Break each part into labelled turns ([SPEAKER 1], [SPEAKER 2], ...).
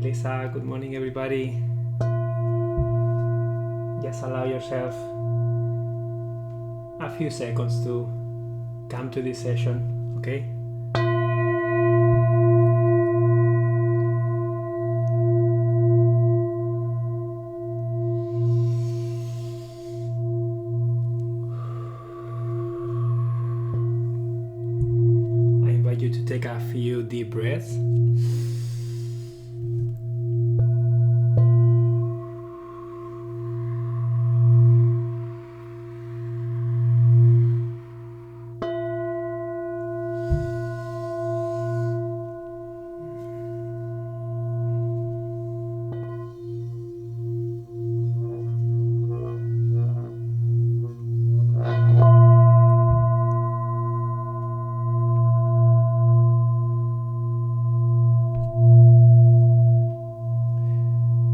[SPEAKER 1] Lisa, good morning everybody. Just allow yourself a few seconds to come to this session, okay? I invite you to take a few deep breaths.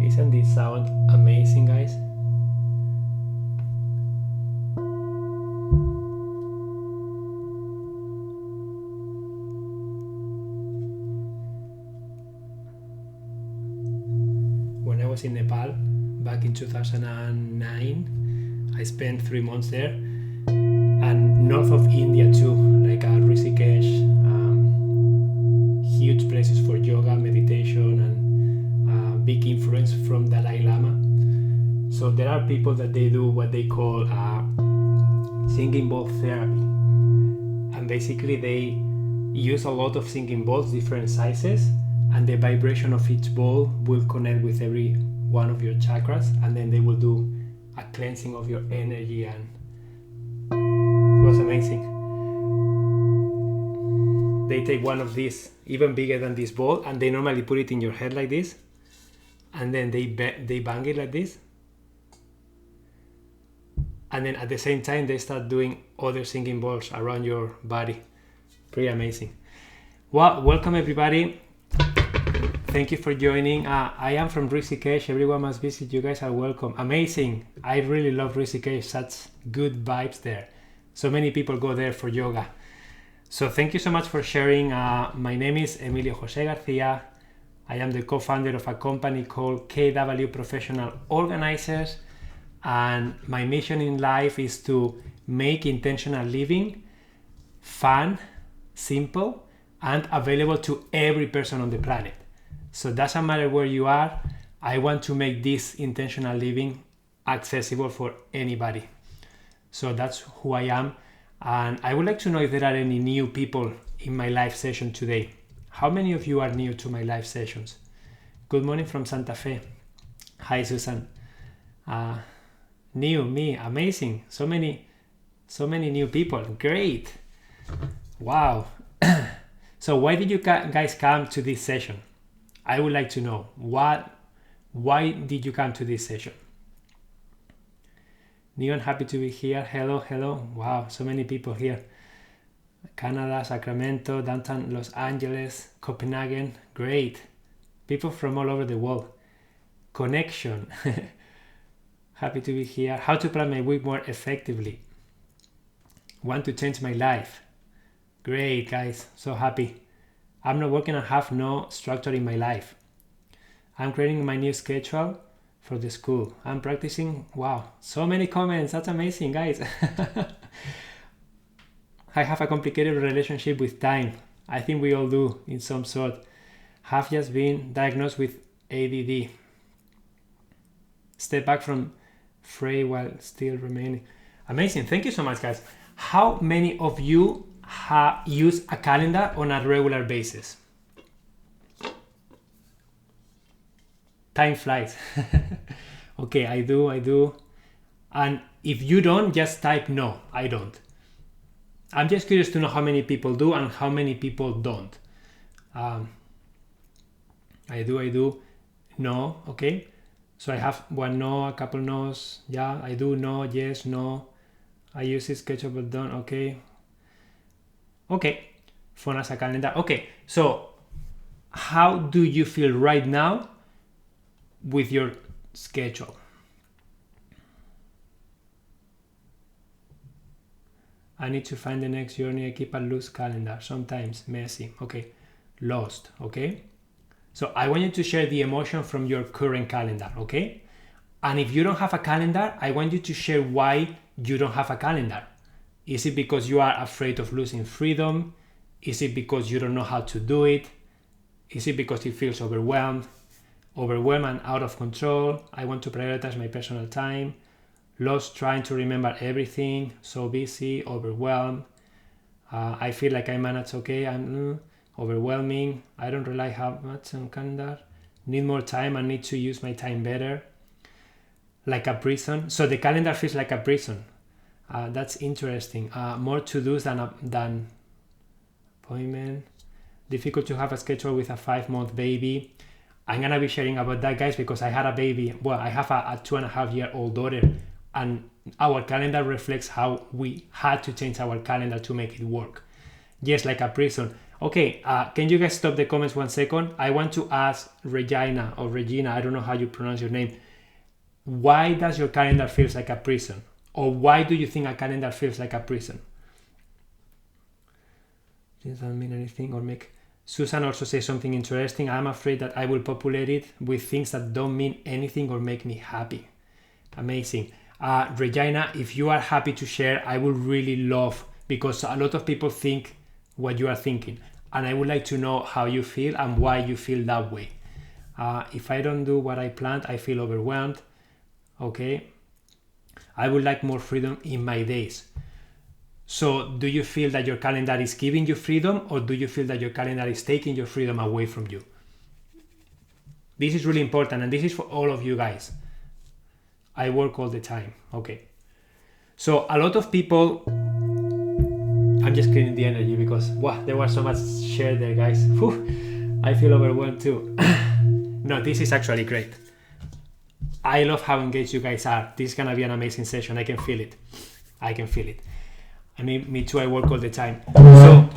[SPEAKER 1] Isn't this sound amazing, guys? When I was in Nepal back in 2009, I spent 3 months there, and north of India too, like Rishikesh, huge places for yoga, meditation, and big influence from Dalai Lama. So there are people that they do what they call singing bowl therapy, and basically they use a lot of singing bowls, different sizes, and the vibration of each bowl will connect with every one of your chakras, and then they will do a cleansing of your energy, and it was amazing. They take one of these, even bigger than this bowl, and they normally put it in your head like this, and then they bang it like this, and then at the same time they start doing other singing bowls around your body. Pretty amazing. Well, welcome everybody. Thank you for joining. I am from Rishikesh. Everyone must visit. You guys are welcome. Amazing. I really love Rishikesh. Such good vibes there. So many people go there for yoga. So thank you so much for sharing. My name is Emilio Jose Garcia. I am the co-founder of a company called KW Professional Organizers. And my mission in life is to make intentional living fun, simple, and available to every person on the planet. So it doesn't matter where you are, I want to make this intentional living accessible for anybody. So that's who I am. And I would like to know if there are any new people in my live session today. How many of you are new to my live sessions? Good morning from Santa Fe. Hi, Susan. New, me, amazing. So many new people. Great. Wow. So why did you guys come to this session? I would like to know why did you come to this session? Neon, happy to be here. Hello. Wow, so many people here. Canada, Sacramento, downtown Los Angeles, Copenhagen. Great. People from all over the world. Connection. Happy to be here. How to plan my week more effectively. Want to change my life. Great, guys. So happy. I'm not working and have no structure in my life. I'm creating my new schedule for the school. I'm practicing. Wow, so many comments. That's amazing, guys. I have a complicated relationship with time. I think we all do in some sort. Have just been diagnosed with ADD. Step back from fray while still remaining. Amazing. Thank you so much, guys. How many of you use a calendar on a regular basis? Time flies. Okay, I do. And if you don't, just type no, I don't. I'm just curious to know how many people do and how many people don't. I do. No, okay. So I have one no, a couple no's. Yeah, I do. No, yes, no. I use it, schedule, but don't. Okay. Phone as a calendar. Okay, so how do you feel right now with your schedule? I need to find the next journey. I keep a loose calendar. Sometimes messy. Okay. Lost. Okay. So I want you to share the emotion from your current calendar, okay? And if you don't have a calendar, I want you to share why you don't have a calendar. Is it because you are afraid of losing freedom? Is it because you don't know how to do it? Is it because it feels overwhelmed and out of control? I want to prioritize my personal time. Lost trying to remember everything. So busy, overwhelmed. I feel like I manage okay. I'm overwhelming. I don't rely how much on calendar. Need more time and need to use my time better. Like a prison. So the calendar feels like a prison. That's interesting. More to-dos than appointment. Difficult to have a schedule with a 5-month baby. I'm gonna be sharing about that, guys, because I had a baby. Well, I have a 2.5-year-old daughter, and our calendar reflects how we had to change our calendar to make it work. Yes, like a prison. Okay, can you guys stop the comments 1 second? I want to ask Regina, I don't know how you pronounce your name. Why does your calendar feels like a prison? Or why do you think a calendar feels like a prison? Does that mean anything or make... Susan also says something interesting. I'm afraid that I will populate it with things that don't mean anything or make me happy. Amazing. Regina, if you are happy to share, I would really love, because a lot of people think what you are thinking. And I would like to know how you feel and why you feel that way. If I don't do what I planned, I feel overwhelmed. Okay. I would like more freedom in my days. So do you feel that your calendar is giving you freedom, or do you feel that your calendar is taking your freedom away from you? This is really important, and this is for all of you guys. I work all the time. Okay. So a lot of people, I'm just cleaning the energy because there was so much shared there, guys. Whew, I feel overwhelmed too. No, this is actually great. I love how engaged you guys are. This is gonna be an amazing session. I can feel it. I mean, me too, I work all the time. So,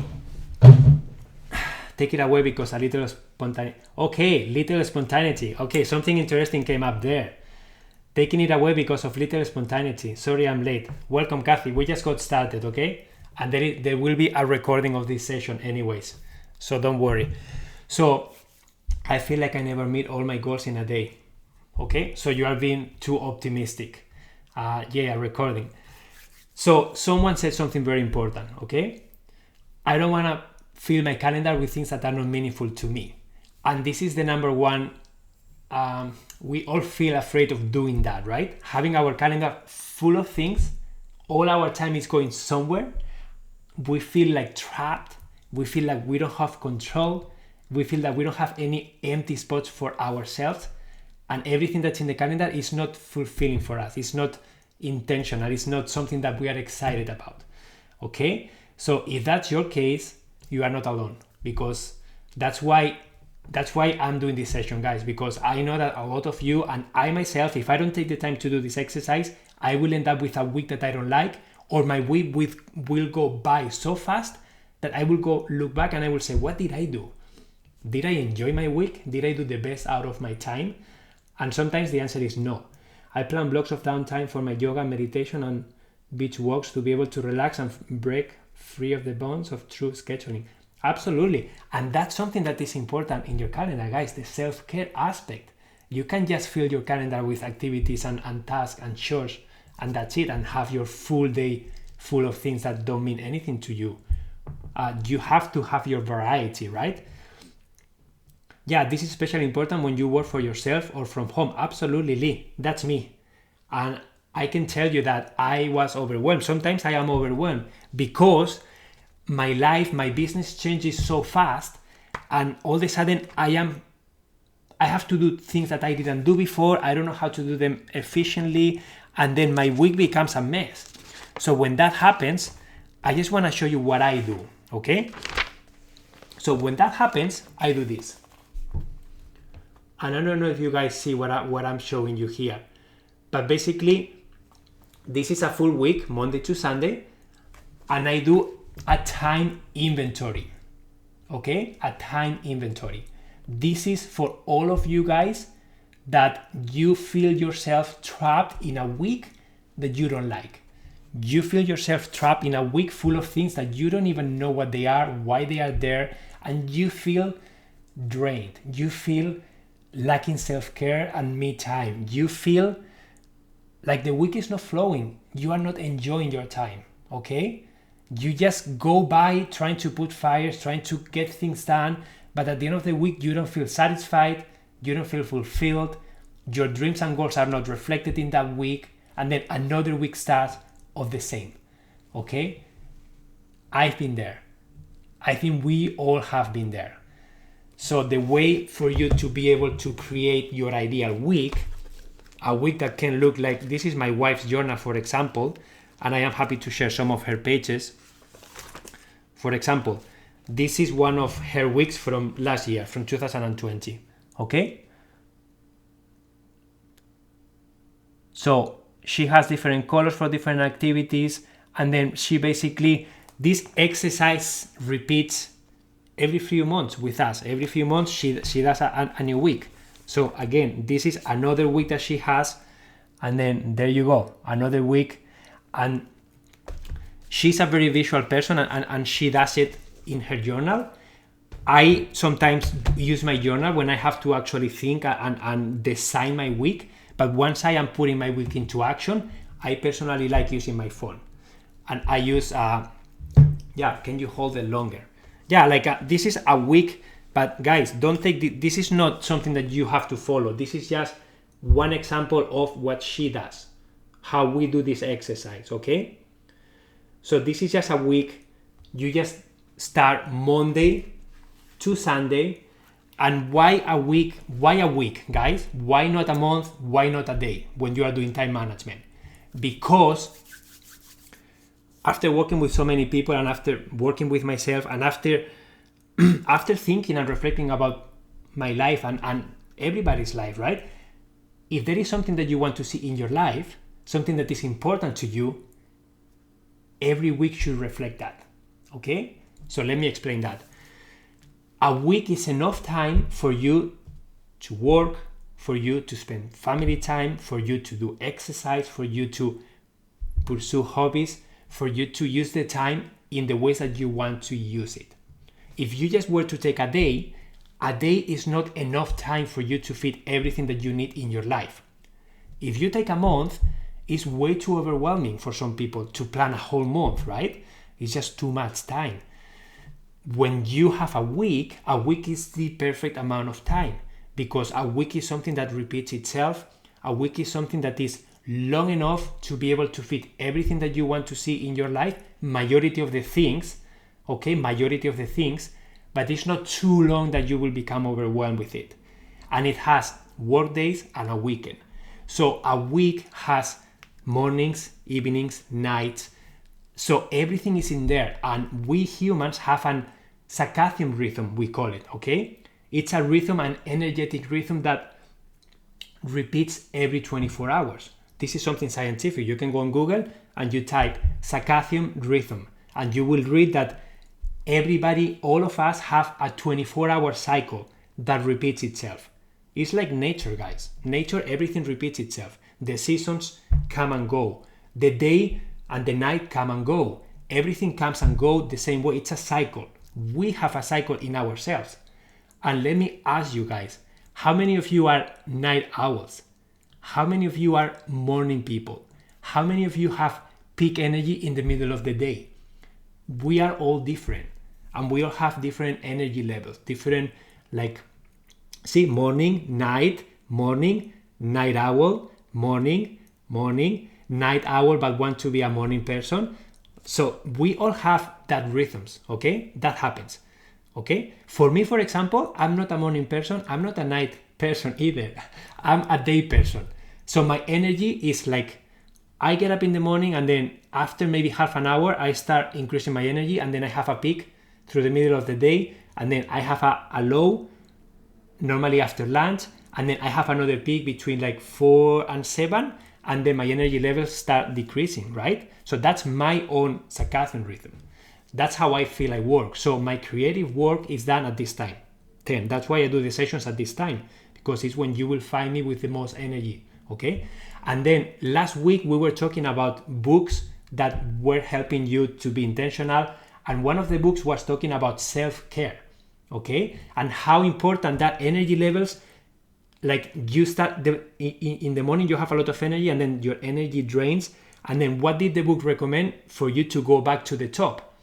[SPEAKER 1] take it away because a little spontaneity. Okay, little spontaneity. Okay, something interesting came up there. Taking it away because of little spontaneity. Sorry, I'm late. Welcome, Kathy. We just got started, okay? And there will be a recording of this session anyways. So don't worry. So, I feel like I never meet all my goals in a day. Okay? So you are being too optimistic. Recording. So someone said something very important, okay? I don't want to fill my calendar with things that are not meaningful to me. And this is the number one, we all feel afraid of doing that, right? Having our calendar full of things, all our time is going somewhere. We feel like trapped. We feel like we don't have control. We feel that we don't have any empty spots for ourselves. And everything that's in the calendar is not fulfilling for us. It's not intentional. It's not something that we are excited about. Okay? So if that's your case, you are not alone, because that's why I'm doing this session, guys, because I know that a lot of you and I myself, if I don't take the time to do this exercise, I will end up with a week that I don't like, or my week will go by so fast that I will go look back and I will say, what did I do? Did I enjoy my week? Did I do the best out of my time? And sometimes the answer is no. I plan blocks of downtime for my yoga, meditation, and beach walks to be able to relax and break free of the bonds of true scheduling. Absolutely. And that's something that is important in your calendar, guys, the self-care aspect. You can't just fill your calendar with activities and tasks and chores, and that's it, and have your full day full of things that don't mean anything to you. You have to have your variety, right? Yeah, this is especially important when you work for yourself or from home. Absolutely, Lee. That's me. And I can tell you that I was overwhelmed. Sometimes I am overwhelmed because my life, my business changes so fast, and all of a sudden I have to do things that I didn't do before. I don't know how to do them efficiently, and then my week becomes a mess. So when that happens, I just want to show you what I do, okay? So when that happens, I do this. And I don't know if you guys see what I'm showing you here. But basically, this is a full week, Monday to Sunday, and I do a time inventory, okay? A time inventory. This is for all of you guys that you feel yourself trapped in a week that you don't like. You feel yourself trapped in a week full of things that you don't even know what they are, why they are there, and you feel drained. You feel lacking self-care and me time. You feel like the week is not flowing. You are not enjoying your time, okay? You just go by trying to put fires, trying to get things done, but at the end of the week, you don't feel satisfied, you don't feel fulfilled, your dreams and goals are not reflected in that week, and then another week starts of the same, okay? I've been there. I think we all have been there. So the way for you to be able to create your ideal week, a week that can look like, this is my wife's journal, for example, and I am happy to share some of her pages. For example, this is one of her weeks from last year, from 2020, okay? So she has different colors for different activities, and then she basically, this exercise repeats every few months with us. Every few months she does a new week. So again, this is another week that she has, and then there you go, another week. And she's a very visual person, and she does it in her journal. I sometimes use my journal when I have to actually think and design my week, but once I am putting my week into action, I personally like using my phone. And I use, can you hold it longer? This is a week, but guys, don't take this is not something that you have to follow. This is just one example of what she does, how we do this exercise, okay? So this is just a week. You just start Monday to Sunday. And why a week? Why a week, guys? Why not a month? Why not a day when you are doing time management? Because after working with so many people, and after working with myself, and after thinking and reflecting about my life and everybody's life, right? If there is something that you want to see in your life, something that is important to you, every week should reflect that, okay? So let me explain that. A week is enough time for you to work, for you to spend family time, for you to do exercise, for you to pursue hobbies, for you to use the time in the ways that you want to use it. If you just were to take a day is not enough time for you to fit everything that you need in your life. If you take a month, it's way too overwhelming for some people to plan a whole month, right? It's just too much time. When you have a week is the perfect amount of time, because a week is something that repeats itself. A week is something that is long enough to be able to fit everything that you want to see in your life, majority of the things, but it's not too long that you will become overwhelmed with it. And it has work days and a weekend. So a week has mornings, evenings, nights. So everything is in there. And we humans have an circadian rhythm, we call it, okay? It's a rhythm, an energetic rhythm that repeats every 24 hours. This is something scientific. You can go on Google and you type circadian rhythm, and you will read that everybody, all of us, have a 24-hour cycle that repeats itself. It's like nature, guys. Nature, everything repeats itself. The seasons come and go. The day and the night come and go. Everything comes and goes the same way. It's a cycle. We have a cycle in ourselves. And let me ask you guys, how many of you are night owls? How many of you are morning people? How many of you have peak energy in the middle of the day? We are all different, and we all have different energy levels, different, morning, night owl, morning, night owl, but want to be a morning person. So we all have that rhythms, okay? That happens, okay? For me, for example, I'm not a morning person. I'm not a night person either. I'm a day person. So my energy is like, I get up in the morning, and then after maybe half an hour, I start increasing my energy, and then I have a peak through the middle of the day, and then I have a low, normally after lunch, and then I have another peak between 4 and 7, and then my energy levels start decreasing, right? So that's my own circadian rhythm. That's how I feel I work. So my creative work is done at this time, 10. That's why I do the sessions at this time, because it's when you will find me with the most energy, okay? And then last week we were talking about books that were helping you to be intentional, and one of the books was talking about self-care. okay? And how important that energy levels, like you start in the morning, you have a lot of energy, and then your energy drains. And then what did the book recommend for you to go back to the top?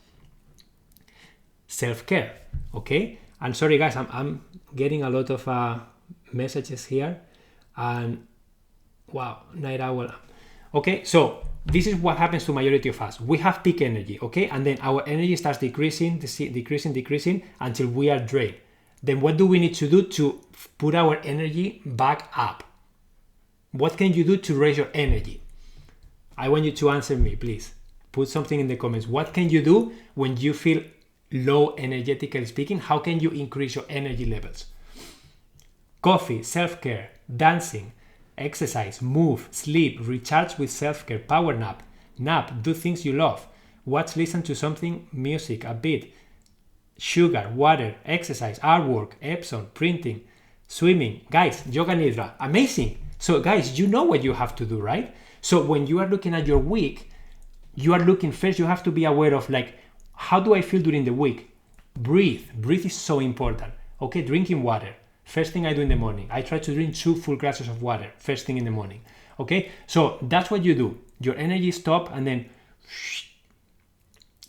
[SPEAKER 1] Self-care, okay? And sorry guys, I'm getting a lot of messages here, and wow, night owl. Okay, so this is what happens to majority of us. We have peak energy, okay? And then our energy starts decreasing until we are drained. Then what do we need to do to put our energy back up? What can you do to raise your energy? I want you to answer me, please. Put something in the comments. What can you do when you feel low energetically speaking? How can you increase your energy levels? Coffee, self-care, dancing, exercise, move, sleep, recharge with self-care, power nap, do things you love, watch, listen to something, music, a beat, sugar, water, exercise, artwork, Epson, printing, swimming, guys, yoga nidra, amazing. So guys, you know what you have to do, right? So when you are looking at your week, you are looking first, you have to be aware of like, how do I feel during the week? Breathe is so important. Okay, drinking water. First thing I do in the morning, I try to drink 2 full glasses of water first thing in the morning. Okay, so that's what you do. Your energy stop, and then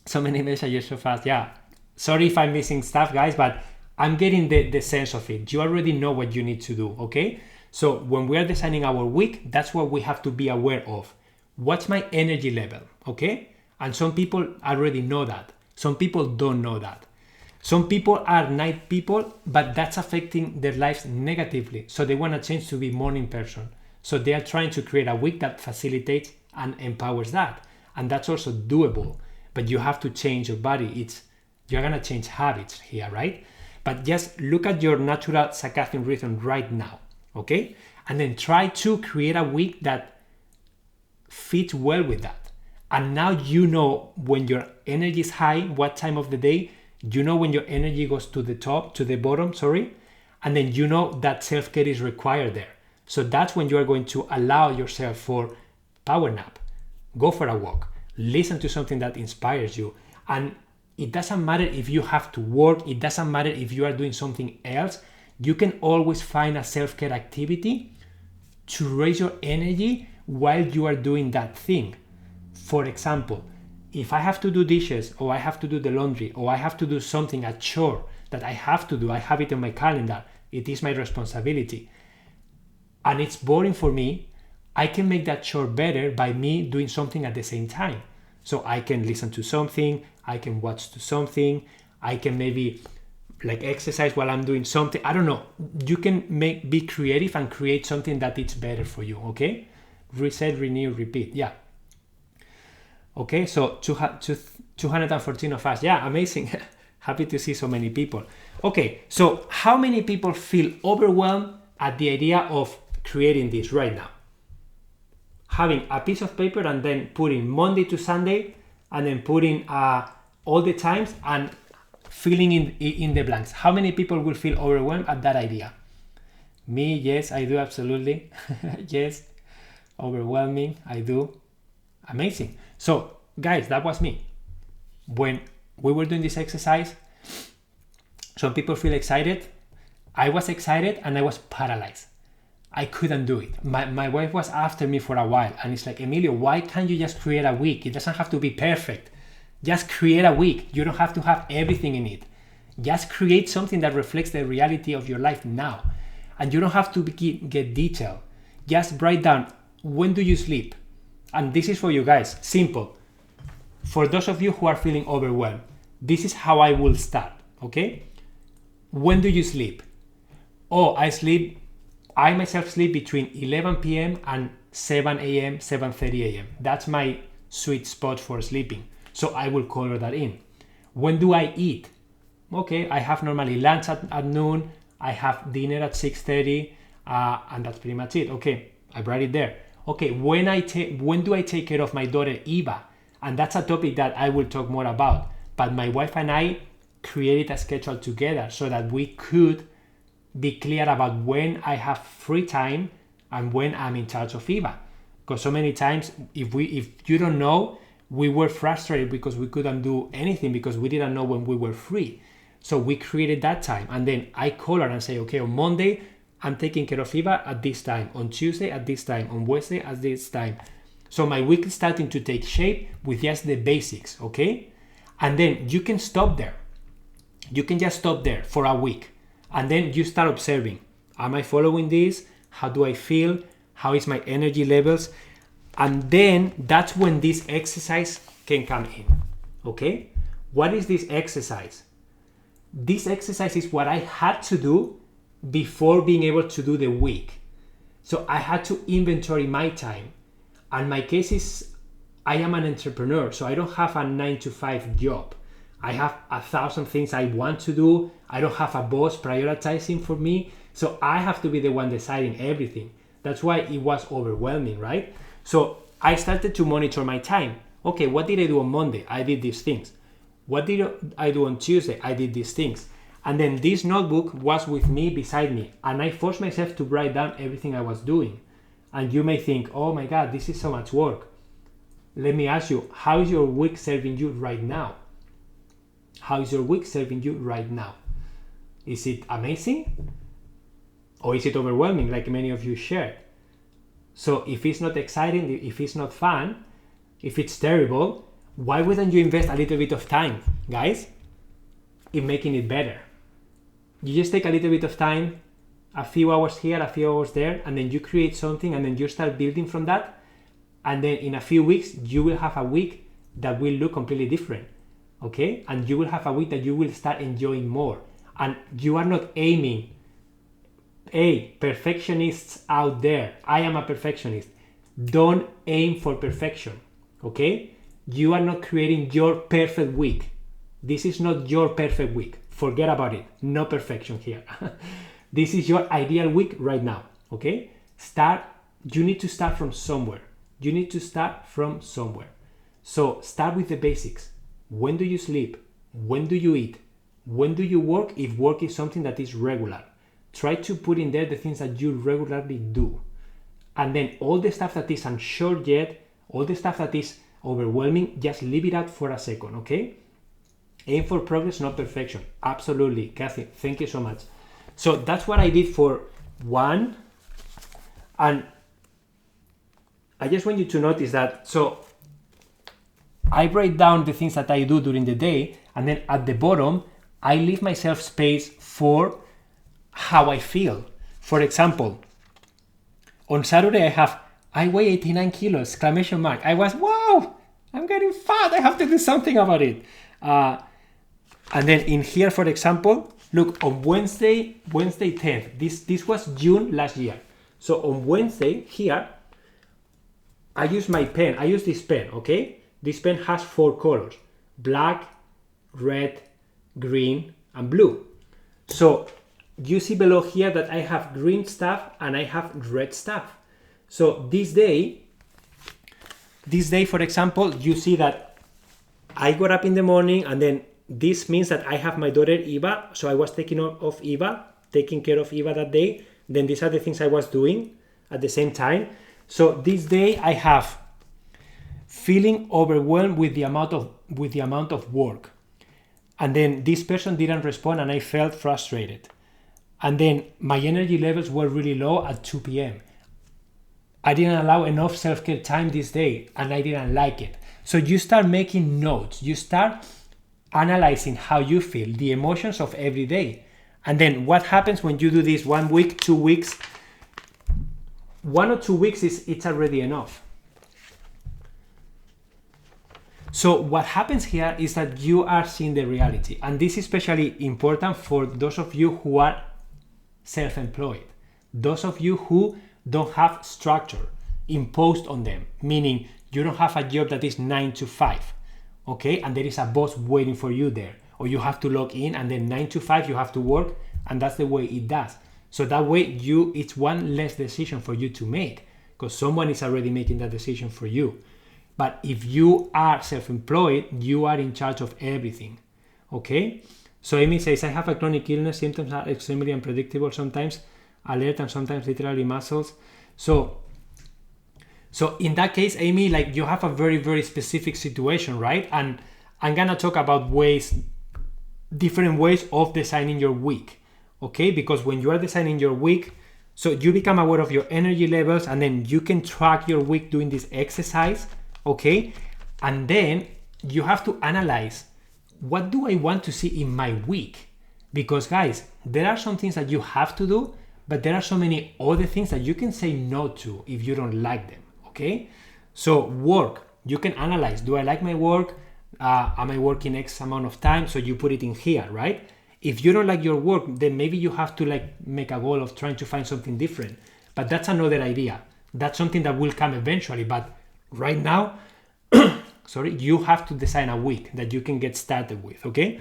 [SPEAKER 1] so many messages so fast. Yeah, sorry if I'm missing stuff, guys, but I'm getting the sense of it. You already know what you need to do. Okay, so when we are designing our week, that's what we have to be aware of. What's my energy level? Okay, and some people already know that. Some people don't know that. Some people are night people, but that's affecting their lives negatively. So they want to change to be morning person. So they are trying to create a week that facilitates and empowers that. And that's also doable. But you have to change your body. You're going to change habits here, right? But just look at your natural circadian rhythm right now, okay? And then try to create a week that fits well with that. And now you know when your energy is high, what time of the day. You know when your energy goes to the bottom, and then you know that self-care is required there. So that's when you are going to allow yourself for power nap, go for a walk, listen to something that inspires you. And it doesn't matter if you have to work, it doesn't matter if you are doing something else, you can always find a self-care activity to raise your energy while you are doing that thing. For example, if I have to do dishes, or I have to do the laundry, or I have to do something, a chore that I have to do, I have it on my calendar, it is my responsibility, and it's boring for me, I can make that chore better by me doing something at the same time. So I can listen to something, I can watch to something, I can maybe like exercise while I'm doing something. I don't know. You can be creative and create something that is better for you, okay? Reset, renew, repeat. Yeah. Okay, so 214 of us. Yeah, amazing. Happy to see so many people. Okay, so how many people feel overwhelmed at the idea of creating this right now? Having a piece of paper and then putting Monday to Sunday, and then putting all the times and filling in the blanks. How many people will feel overwhelmed at that idea? Me, yes, I do, absolutely. Yes, overwhelming, I do. Amazing. So guys, that was me. When we were doing this exercise, some people feel excited. I was excited and I was paralyzed. I couldn't do it. My wife was after me for a while, and it's like, Emilio, why can't you just create a week? It doesn't have to be perfect. Just create a week. You don't have to have everything in it. Just create something that reflects the reality of your life now. And you don't have to get detailed. Just write down, when do you sleep? And this is for you guys, simple. For those of you who are feeling overwhelmed, this is how I will start, okay? When do you sleep? Oh, I myself sleep between 11 p.m. and 7 a.m., 7:30 a.m. That's my sweet spot for sleeping. So I will color that in. When do I eat? Okay, I have normally lunch at noon, I have dinner at 6:30, and that's pretty much it. Okay, I write it there. Okay, when do I take care of my daughter Eva? And that's a topic that I will talk more about. But my wife and I created a schedule together so that we could be clear about when I have free time and when I'm in charge of Eva. Because so many times, if you don't know, we were frustrated because we couldn't do anything because we didn't know when we were free. So we created that time, and then I call her and say, okay, on Monday I'm taking care of Eva at this time, on Tuesday at this time, on Wednesday at this time. So my week is starting to take shape with just the basics, okay? And then you can stop there. You can just stop there for a week, and then you start observing. Am I following this? How do I feel? How is my energy levels? And then that's when this exercise can come in, okay? What is this exercise? This exercise is what I had to do before being able to do the week. So I had to inventory my time. And my case is I am an entrepreneur, so I don't have a 9-to-5 job. I have 1,000 things I want to do. I don't have a boss prioritizing for me. So I have to be the one deciding everything. That's why it was overwhelming, right? So I started to monitor my time. Okay, what did I do on Monday? I did these things. What did I do on Tuesday? I did these things. And then this notebook was with me, beside me. And I forced myself to write down everything I was doing. And you may think, oh my God, this is so much work. Let me ask you, how is your week serving you right now? How is your week serving you right now? Is it amazing? Or is it overwhelming, like many of you shared? So if it's not exciting, if it's not fun, if it's terrible, why wouldn't you invest a little bit of time, guys, in making it better? You just take a little bit of time, a few hours here, a few hours there, and then you create something, and then you start building from that. And then in a few weeks, you will have a week that will look completely different, okay? And you will have a week that you will start enjoying more. And you are not aiming, hey, perfectionists out there, I am a perfectionist. Don't aim for perfection, okay? You are not creating your perfect week. This is not your perfect week. Forget about it. No perfection here. This is your ideal week right now, okay? You need to start from somewhere. You need to start from somewhere. So start with the basics. When do you sleep? When do you eat? When do you work? If work is something that is regular, try to put in there the things that you regularly do. And then all the stuff that is unsure yet, all the stuff that is overwhelming, just leave it out for a second, okay? Aim for progress, not perfection. Absolutely, Kathy, thank you so much. So that's what I did for one. And I just want you to notice that. So I write down the things that I do during the day, and then at the bottom, I leave myself space for how I feel. For example, on Saturday I weigh 89 kilos, exclamation mark. I was, wow, I'm getting fat. I have to do something about it. And then in here, for example, look, on Wednesday 10th, this was June last year. So on Wednesday here, I use my pen. I use this pen, okay? This pen has 4 colors: black, red, green, and blue. So you see below here that I have green stuff and I have red stuff. So this day, for example, you see that I got up in the morning, and then this means that I have my daughter Eva. So I was taking care of Eva that day. Then these are the things I was doing at the same time. So this day I have feeling overwhelmed with the amount of work. And then this person didn't respond and I felt frustrated. And then my energy levels were really low at 2 p.m. I didn't allow enough self-care time this day and I didn't like it. So you start making notes. You start analyzing how you feel, the emotions of every day. And then what happens when you do this 1 week, 2 weeks? 1 or 2 weeks it's already enough. So what happens here is that you are seeing the reality. And this is especially important for those of you who are self-employed. Those of you who don't have structure imposed on them, meaning you don't have a job that is 9 to 5, okay? And there is a boss waiting for you there. Or you have to log in and then 9 to 5 you have to work, and that's the way it does. So that way it's one less decision for you to make because someone is already making that decision for you. But if you are self-employed, you are in charge of everything, okay? So Amy says, I have a chronic illness. Symptoms are extremely unpredictable, sometimes alert and sometimes literally muscles. So in that case, Amy, like you have a very, very specific situation, right? And I'm gonna talk about ways different ways of designing your week, okay? Because when you are designing your week, so you become aware of your energy levels, and then you can track your week doing this exercise, okay? And then you have to analyze, what do I want to see in my week? Because guys, there are some things that you have to do, but there are so many other things that you can say no to if you don't like them, okay? So work, you can analyze, do I like my work? Am I working X amount of time? So you put it in here, right? If you don't like your work, then maybe you have to like make a goal of trying to find something different. But that's another idea. That's something that will come eventually. But right now, you have to design a week that you can get started with, okay?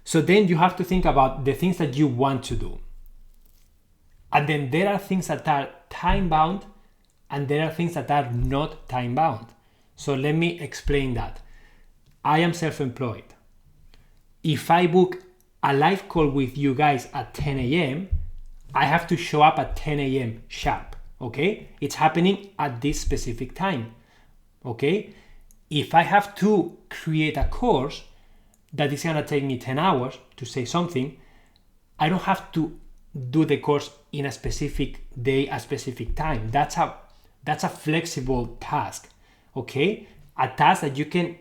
[SPEAKER 1] So then you have to think about the things that you want to do. And then there are things that are time-bound, and there are things that are not time-bound. So let me explain that. I am self-employed. If I book a live call with you guys at 10 a.m., I have to show up at 10 a.m. sharp, okay? It's happening at this specific time, okay? If I have to create a course that is gonna take me 10 hours to say something, I don't have to do the course in a specific day, a specific time. That's a flexible task, okay? A task that you can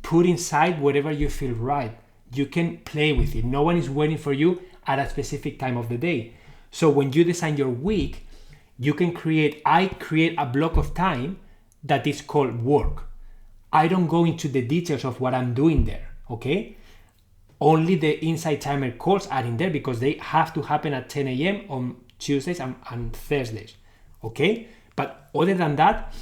[SPEAKER 1] put inside wherever you feel right. You can play with it. No one is waiting for you at a specific time of the day. So when you design your week, you can I create a block of time that is called work. I don't go into the details of what I'm doing there, okay? Only the Insight Timer calls are in there because they have to happen at 10 a.m. on Tuesdays and Thursdays, okay? But other than that,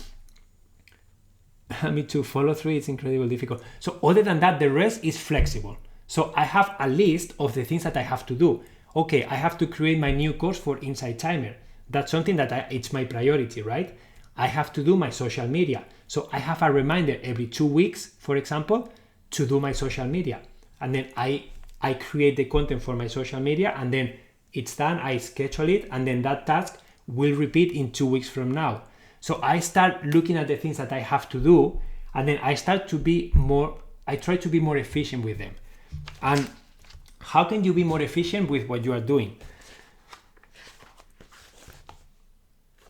[SPEAKER 1] me to follow through, it's incredibly difficult. So other than that, the rest is flexible. So I have a list of the things that I have to do. Okay, I have to create my new course for Insight Timer. That's something that it's my priority, right? I have to do my social media. So I have a reminder every 2 weeks, for example, to do my social media. And then I create the content for my social media, and then it's done, I schedule it, and then that task will repeat in 2 weeks from now. So I start looking at the things that I have to do, and then I try to be more efficient with them. And how can you be more efficient with what you are doing?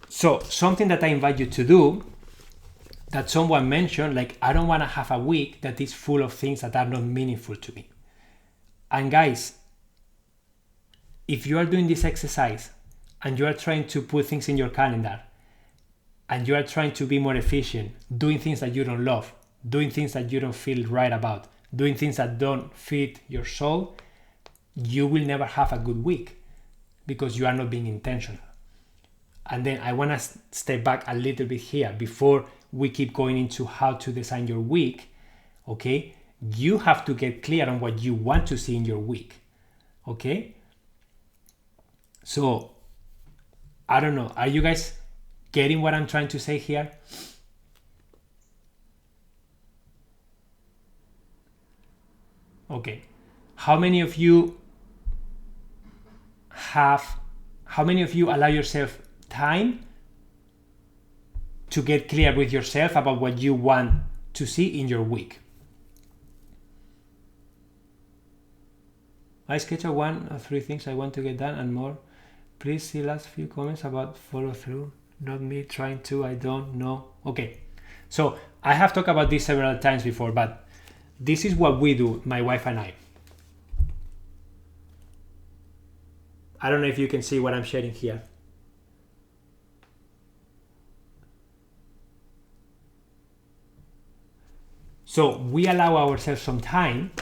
[SPEAKER 1] So something that I invite you to do, that someone mentioned, like, I don't want to have a week that is full of things that are not meaningful to me. And guys, if you are doing this exercise and you are trying to put things in your calendar and you are trying to be more efficient, doing things that you don't love, doing things that you don't feel right about, doing things that don't fit your soul, you will never have a good week because you are not being intentional. And then I want to step back a little bit here before we keep going into how to design your week, okay? You have to get clear on what you want to see in your week, okay? So, I don't know. Are you guys getting what I'm trying to say here? Okay. How many of you allow yourself time to get clear with yourself about what you want to see in your week? I schedule 1 or 3 things I want to get done and more. Please see last few comments about follow through. Not me trying to, I don't know. Okay, so I have talked about this several times before, but this is what we do, my wife and I. I don't know if you can see what I'm sharing here. So we allow ourselves some time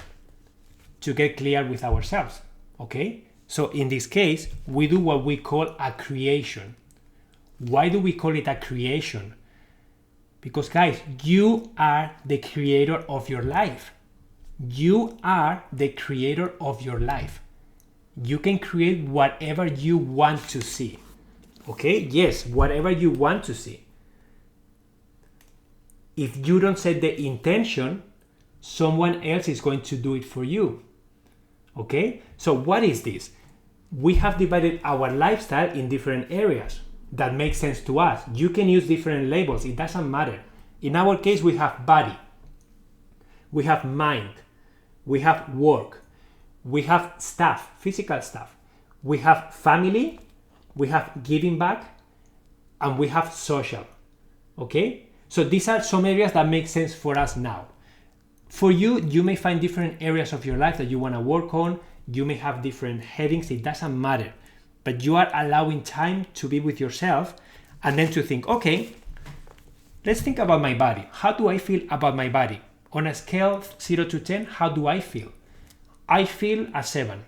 [SPEAKER 1] to get clear with ourselves, okay? So in this case, we do what we call a creation. Why do we call it a creation? Because guys, you are the creator of your life. You are the creator of your life. You can create whatever you want to see, okay? Yes, whatever you want to see. If you don't set the intention, someone else is going to do it for you, okay? So what is this? We have divided our lifestyle in different areas that make sense to us. You can use different labels, it doesn't matter. In our case, we have body, we have mind, we have work, we have stuff, physical stuff, we have family, we have giving back, and we have social. Okay? So these are some areas that make sense for us now. For you, you may find different areas of your life that you want to work on. You may have different headings. It doesn't matter. But you are allowing time to be with yourself and then to think, okay, let's think about my body. How do I feel about my body? On a scale 0 to 10, how do I feel? I feel a 7.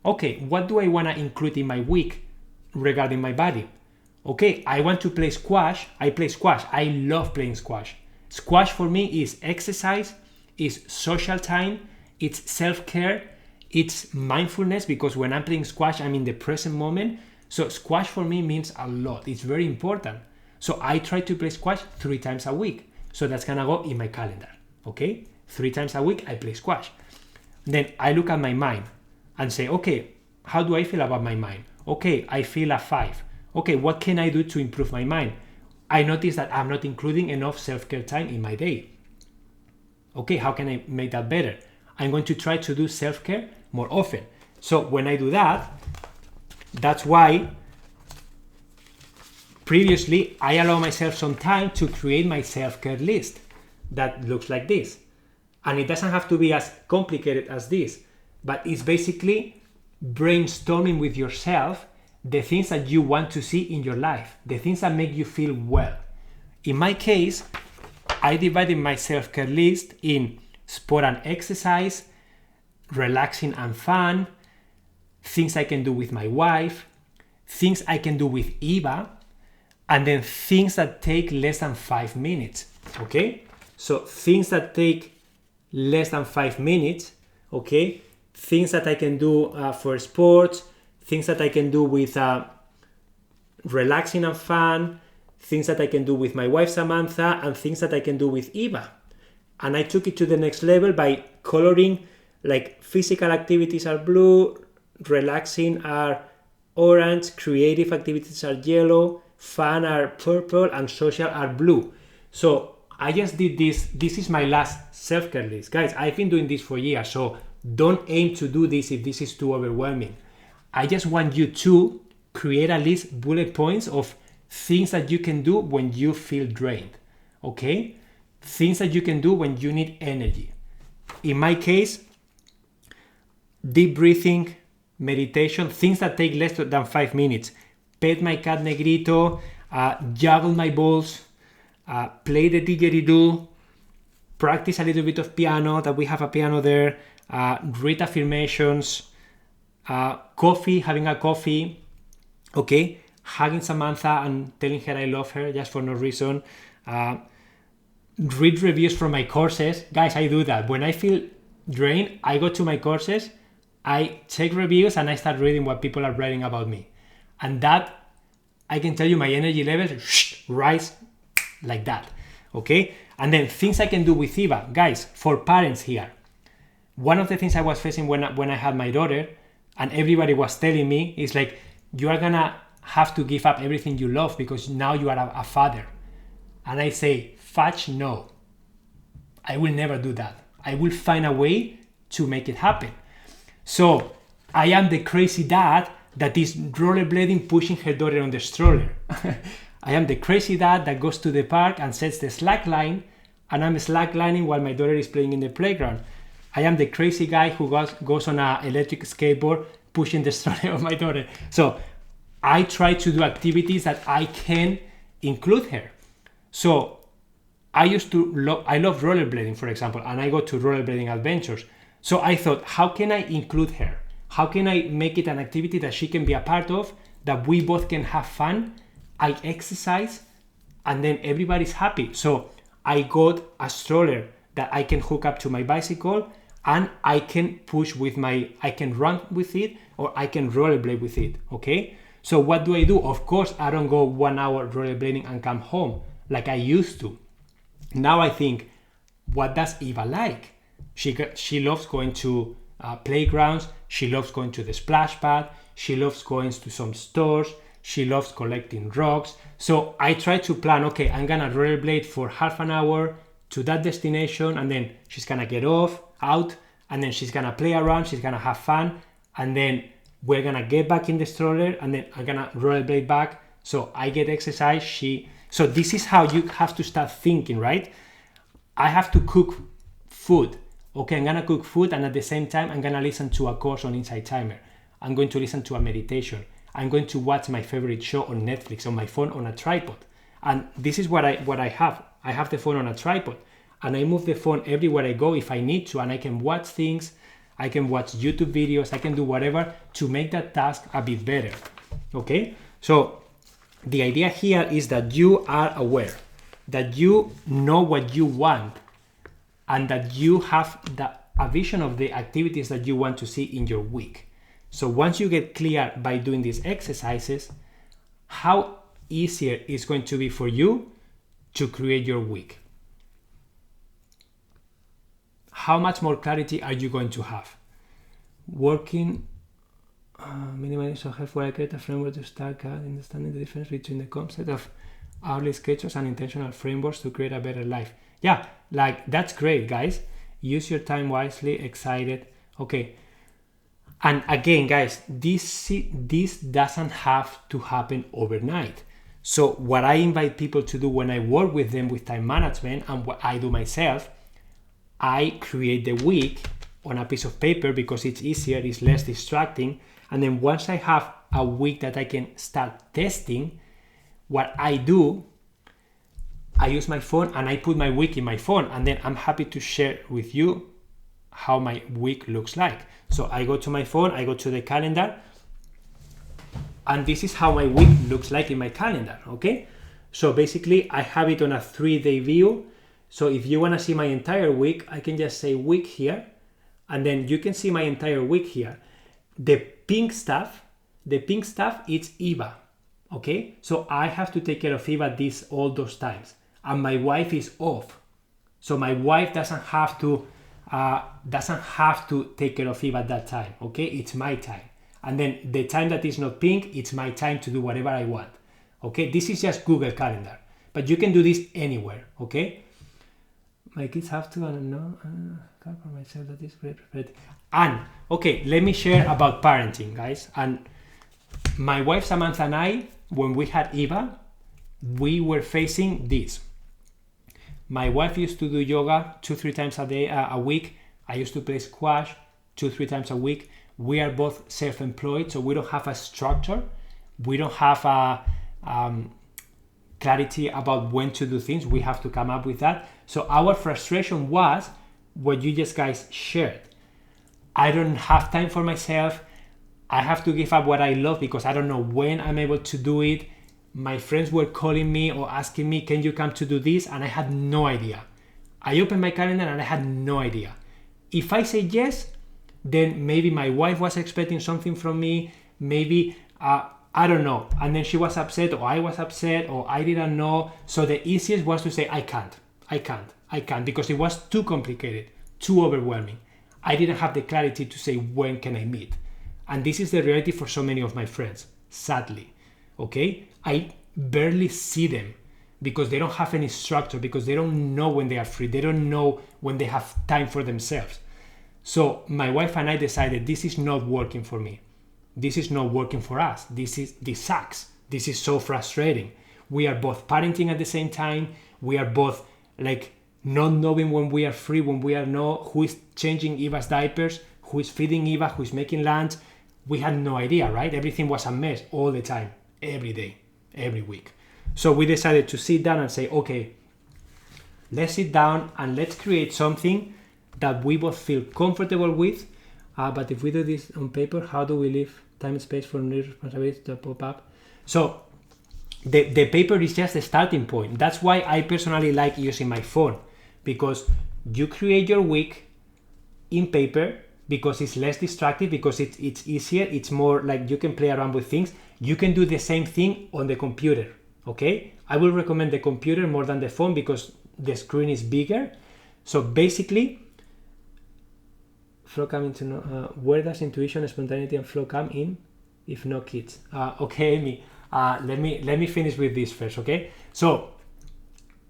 [SPEAKER 1] Okay, what do I want to include in my week regarding my body? Okay, I want to play squash. I play squash. I love playing squash. Squash for me is exercise, is social time, it's self-care, it's mindfulness, because when I'm playing squash, I'm in the present moment. So squash for me means a lot. It's very important. So I try to play squash 3 times a week. So that's gonna go in my calendar. Okay, 3 times a week I play squash. Then I look at my mind and say, okay, how do I feel about my mind? Okay, I feel a 5. Okay, what can I do to improve my mind? I notice that I'm not including enough self-care time in my day. Okay, how can I make that better? I'm going to try to do self-care more often. So when I do that, that's why previously I allow myself some time to create my self-care list that looks like this. And it doesn't have to be as complicated as this, but it's basically brainstorming with yourself the things that you want to see in your life, the things that make you feel well. In my case, I divided my self-care list in sport and exercise, relaxing and fun, things I can do with my wife, things I can do with Eva, and then things that take less than 5 minutes. Okay? So things that take less than 5 minutes, okay? Things that I can do for sports, things that I can do with relaxing and fun, things that I can do with my wife Samantha, and things that I can do with Eva. And I took it to the next level by coloring, like physical activities are blue, relaxing are orange, creative activities are yellow, fun are purple, and social are blue. So I just did this. This is my last self-care list. Guys, I've been doing this for years, so don't aim to do this if this is too overwhelming. I just want you to create a list, bullet points of things that you can do when you feel drained, okay? Things that you can do when you need energy. In my case, deep breathing, meditation, things that take less than 5 minutes. Pet my cat Negrito, juggle my balls, play the didgeridoo, practice a little bit of piano, that we have a piano there, read affirmations, coffee, having a coffee, okay, hugging Samantha and telling her I love her just for no reason, read reviews from my courses. Guys, I do that. When I feel drained, I go to my courses, I check reviews, and I start reading what people are writing about me. And that, I can tell you, my energy levels rise like that, okay? And then things I can do with Eva. Guys, for parents here, one of the things I was facing when I had my daughter, and everybody was telling me, is like, you are gonna have to give up everything you love because now you are a father. And I say, fudge, no. I will never do that. I will find a way to make it happen. So I am the crazy dad that is rollerblading, pushing her daughter on the stroller. I am the crazy dad that goes to the park and sets the slack line, and I'm slacklining while my daughter is playing in the playground. I am the crazy guy who goes on an electric skateboard pushing the stroller of my daughter. So I try to do activities that I can include her. So I love rollerblading, for example, and I go to rollerblading adventures. So I thought, how can I include her? How can I make it an activity that she can be a part of, that we both can have fun? I exercise, and then everybody's happy. So I got a stroller that I can hook up to my bicycle, and I can I can run with it, or I can rollerblade with it, okay? So what do? Of course, I don't go 1 hour rollerblading and come home like I used to. Now I think, what does Eva like? She loves going to playgrounds. She loves going to the splash pad. She loves going to some stores. She loves collecting rocks. So I try to plan, okay, I'm gonna rollerblade for half an hour to that destination, and then she's gonna get out, and then she's gonna play around, she's gonna have fun, and then we're gonna get back in the stroller, and then I'm gonna rollerblade back. So I get exercise, so this is how you have to start thinking, right? I have to cook food. Okay, I'm gonna cook food, and at the same time, I'm gonna listen to a course on Insight Timer. I'm going to listen to a meditation. I'm going to watch my favorite show on Netflix on my phone on a tripod. And this is what I have. I have the phone on a tripod, and I move the phone everywhere I go if I need to, and I can watch things, I can watch YouTube videos, I can do whatever to make that task a bit better. Okay, so the idea here is that you are aware, that you know what you want, and that you have a vision of the activities that you want to see in your week. So once you get clear by doing these exercises, how easier it's going to be for you to create your week. How much more clarity are you going to have? Working minimally so helpful, I create a framework to start understanding the difference between the concept of hourly schedules and intentional frameworks to create a better life. Yeah, like that's great, guys. Use your time wisely, excited. Okay. And again, guys, this doesn't have to happen overnight. So what I invite people to do when I work with them with time management, and what I do myself, I create the week on a piece of paper because it's easier, it's less distracting. And then once I have a week that I can start testing, what I do, I use my phone and I put my week in my phone, and then I'm happy to share with you how my week looks like. So I go to my phone, I go to the calendar, and this is how my week looks like in my calendar, okay? So basically I have it on a 3-day view. So if you wanna see my entire week, I can just say week here, and then you can see my entire week here. The pink stuff, it's Eva, okay? So I have to take care of Eva all those times, and my wife is off. So my wife doesn't have to take care of Eva at that time, okay? It's my time. And then the time that is not pink, it's my time to do whatever I want, okay? This is just Google Calendar, but you can do this anywhere, okay? My kids have to, I don't know, for myself, that is great. And, okay, let me share about parenting, guys. And my wife Samantha and I, when we had Eva, we were facing this. My wife used to do yoga 2-3 times a week. I used to play squash 2-3 times a week. We are both self-employed, so we don't have a structure. We don't have a clarity about when to do things. We have to come up with that. So our frustration was what you just guys shared. I don't have time for myself. I have to give up what I love because I don't know when I'm able to do it. My friends were calling me or asking me, can you come to do this? And I had no idea. I opened my calendar and I had no idea. If I say yes, then maybe my wife was expecting something from me. Maybe, I don't know. And then she was upset, or I was upset, or I didn't know. So the easiest was to say, I can't, because it was too complicated, too overwhelming. I didn't have the clarity to say, when can I meet? And this is the reality for so many of my friends, sadly, okay? I barely see them because they don't have any structure, because they don't know when they are free. They don't know when they have time for themselves. So my wife and I decided this is not working for me. This is not working for us. This sucks. This is so frustrating. We are both parenting at the same time. We are both like not knowing when we are free, when we are not, who is changing Eva's diapers, who is feeding Eva, who is making lunch. We had no idea, right? Everything was a mess all the time, every day, every week. So we decided to sit down and say, okay, let's sit down and let's create something that we both feel comfortable with. But if we do this on paper, how do we leave time and space for new responsibilities to pop up? So the paper is just the starting point. That's why I personally like using my phone, because you create your week in paper because it's less distracting, because it's easier, it's more like you can play around with things. You can do the same thing on the computer, okay? I will recommend the computer more than the phone because the screen is bigger. So basically, flow come into where does intuition, spontaneity, and flow come in if no kids? Okay, Amy, let me finish with this first, okay? So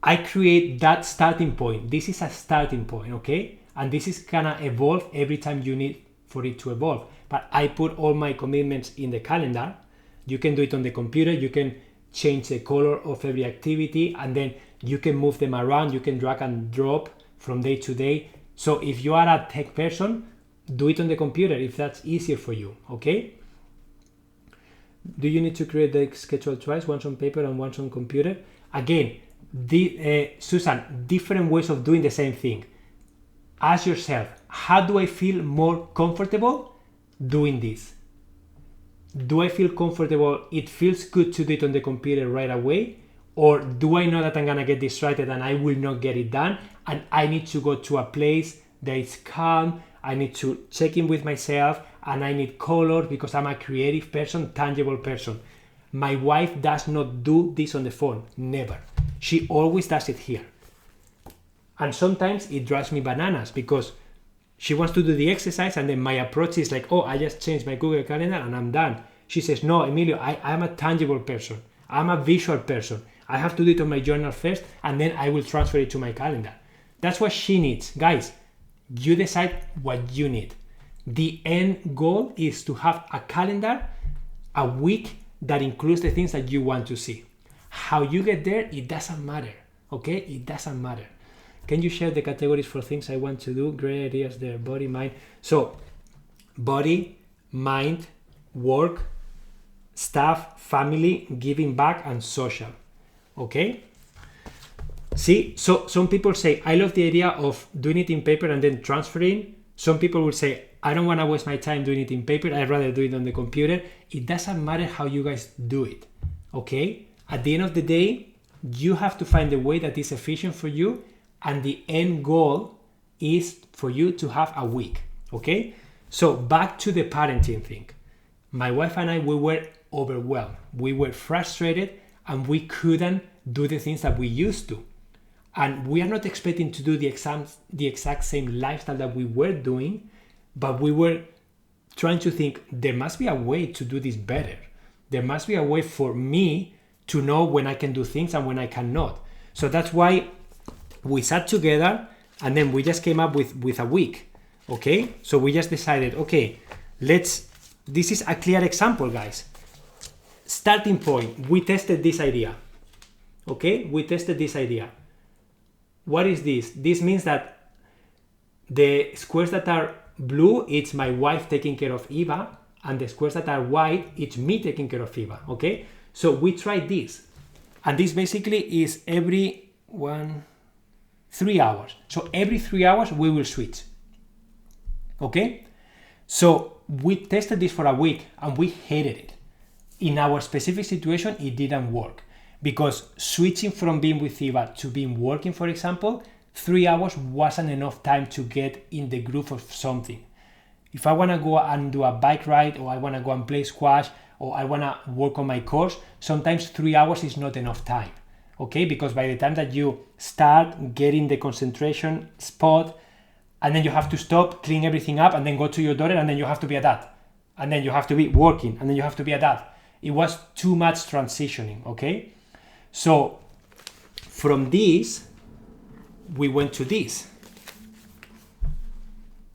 [SPEAKER 1] I create that starting point. This is a starting point, okay? and this is gonna evolve every time you need for it to evolve. But I put all my commitments in the calendar. You can do it on the computer. You can change the color of every activity, and then you can move them around. You can drag and drop from day to day. So if you are a tech person, do it on the computer if that's easier for you, okay? Do you need to create the schedule twice, once on paper and once on computer? Again, Susan, different ways of doing the same thing. Ask yourself, how do I feel more comfortable doing this? Do I feel comfortable, it feels good to do it on the computer right away? Or do I know that I'm gonna get distracted and I will not get it done, and I need to go to a place that is calm, I need to check in with myself, and I need color because I'm a creative person, tangible person. My wife does not do this on the phone, never. She always does it here. And sometimes it drives me bananas because she wants to do the exercise and then my approach is like, oh, I just changed my Google Calendar and I'm done. She says, no, Emilio, I'm a tangible person. I'm a visual person. I have to do it on my journal first and then I will transfer it to my calendar. That's what she needs. Guys, you decide what you need. The end goal is to have a calendar, a week that includes the things that you want to see. How you get there, it doesn't matter, okay? It doesn't matter. Can you share the categories for things I want to do? Great ideas there, body, mind. So, body, mind, work, stuff, family, giving back, and social, okay? See, so some people say, I love the idea of doing it in paper and then transferring. Some people will say, I don't want to waste my time doing it in paper. I'd rather do it on the computer. It doesn't matter how you guys do it, okay? At the end of the day, you have to find a way that is efficient for you, and the end goal is for you to have a week, okay? So back to the parenting thing. My wife and I, we were overwhelmed. We were frustrated and we couldn't do the things that we used to. And we are not expecting to do the exact same lifestyle that we were doing, but we were trying to think, there must be a way to do this better. There must be a way for me to know when I can do things and when I cannot. So that's why we sat together and then we just came up with a week, okay? So we just decided, okay, this is a clear example, guys. Starting point, we tested this idea, okay? We tested this idea. What is this? This means that the squares that are blue, it's my wife taking care of Eva, and the squares that are white, it's me taking care of Eva, okay? So we tried this, and this basically is every 3 hours. So every 3 hours we will switch, okay? So we tested this for a week and we hated it. In our specific situation, it didn't work. Because switching from being with Eva to being working, for example, 3 hours wasn't enough time to get in the groove of something. If I want to go and do a bike ride, or I want to go and play squash, or I want to work on my course, sometimes 3 hours is not enough time, okay? Because by the time that you start getting the concentration spot, and then you have to stop, clean everything up, and then go to your daughter, and then you have to be at that. And then you have to be working, and then you have to be at that. It was too much transitioning, okay? So from this, we went to this.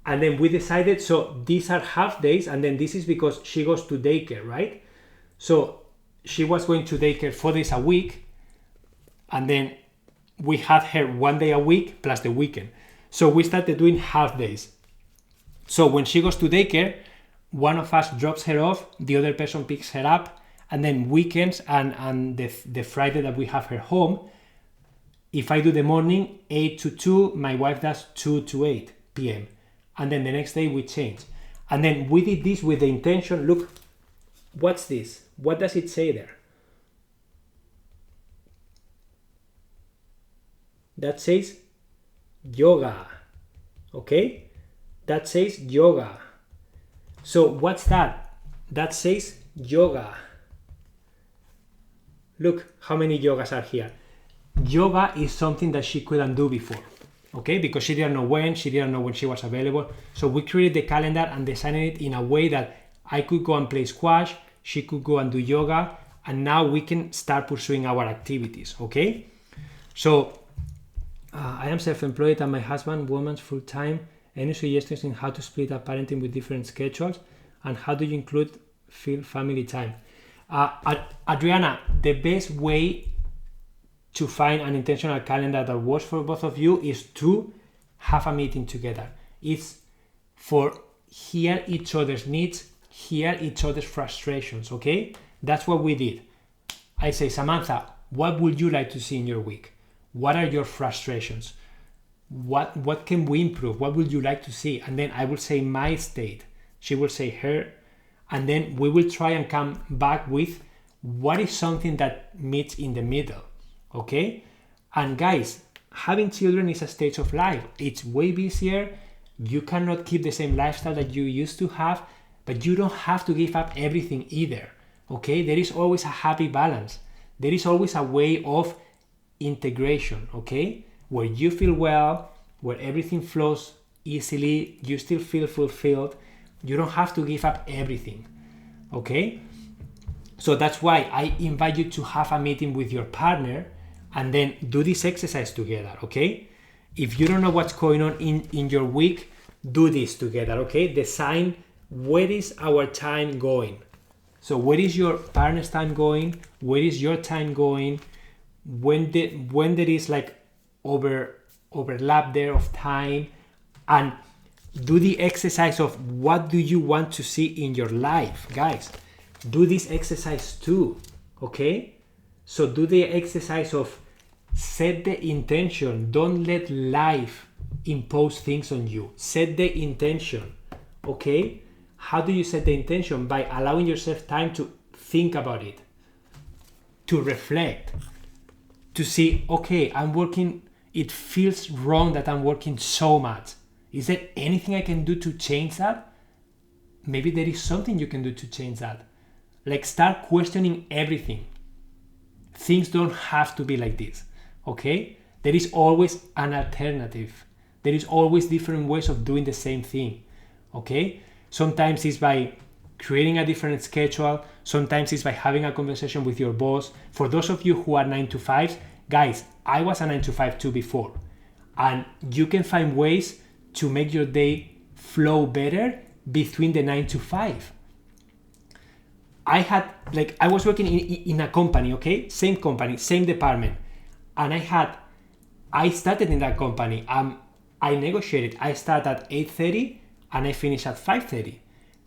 [SPEAKER 1] And then we decided, so these are half days, and then this is because she goes to daycare, right? So she was going to daycare 4 days a week, and then we had her 1 day a week plus the weekend. So we started doing half days. So when she goes to daycare, one of us drops her off, the other person picks her up, and then weekends and the Friday that we have her home, if I do the morning 8 to 2, my wife does 2 to 8 p.m. And then the next day we change. And then we did this with the intention, look, what's this? What does it say there? That says yoga, okay? That says yoga. So what's that? That says yoga. Look how many yogas are here. Yoga is something that she couldn't do before, okay? Because she didn't know when she was available. So we created the calendar and designed it in a way that I could go and play squash, she could go and do yoga, and now we can start pursuing our activities, okay? So I am self-employed and my husband works full-time. Any suggestions in how to split up parenting with different schedules? And how do you include family time? Adriana, the best way to find an intentional calendar that works for both of you is to have a meeting together. It's for hear each other's needs, hear each other's frustrations, okay? That's what we did. I say, Samantha, what would you like to see in your week? What are your frustrations? What can we improve? What would you like to see? And then I will say my state. She will say her. And then we will try and come back with what is something that meets in the middle, okay? And guys, having children is a stage of life. It's way busier. You cannot keep the same lifestyle that you used to have, but you don't have to give up everything either, okay? There is always a happy balance. There is always a way of integration, okay? Where you feel well, where everything flows easily, you still feel fulfilled. You don't have to give up everything, okay? So that's why I invite you to have a meeting with your partner and then do this exercise together, okay? If you don't know what's going on in your week, do this together, okay? Design where is our time going. So where is your partner's time going? Where is your time going? When there is like overlap there of time, and do the exercise of what do you want to see in your life, guys. Do this exercise too, okay? So do the exercise of set the intention. Don't let life impose things on you. Set the intention, okay? How do you set the intention? By allowing yourself time to think about it, to reflect, to see, okay, I'm working, it feels wrong that I'm working so much. Is there anything I can do to change that? Maybe there is something you can do to change that. Like start questioning everything. Things don't have to be like this, okay? There is always an alternative. There is always different ways of doing the same thing, okay? Sometimes it's by creating a different schedule. Sometimes it's by having a conversation with your boss. For those of you who are 9 to 5, guys, I was a 9 to 5 too before. And you can find ways to make your day flow better between the 9 to 5. I was working in a company, okay? Same company, same department. And I started in that company. I negotiated. I started at 8:30 and I finished at 5:30.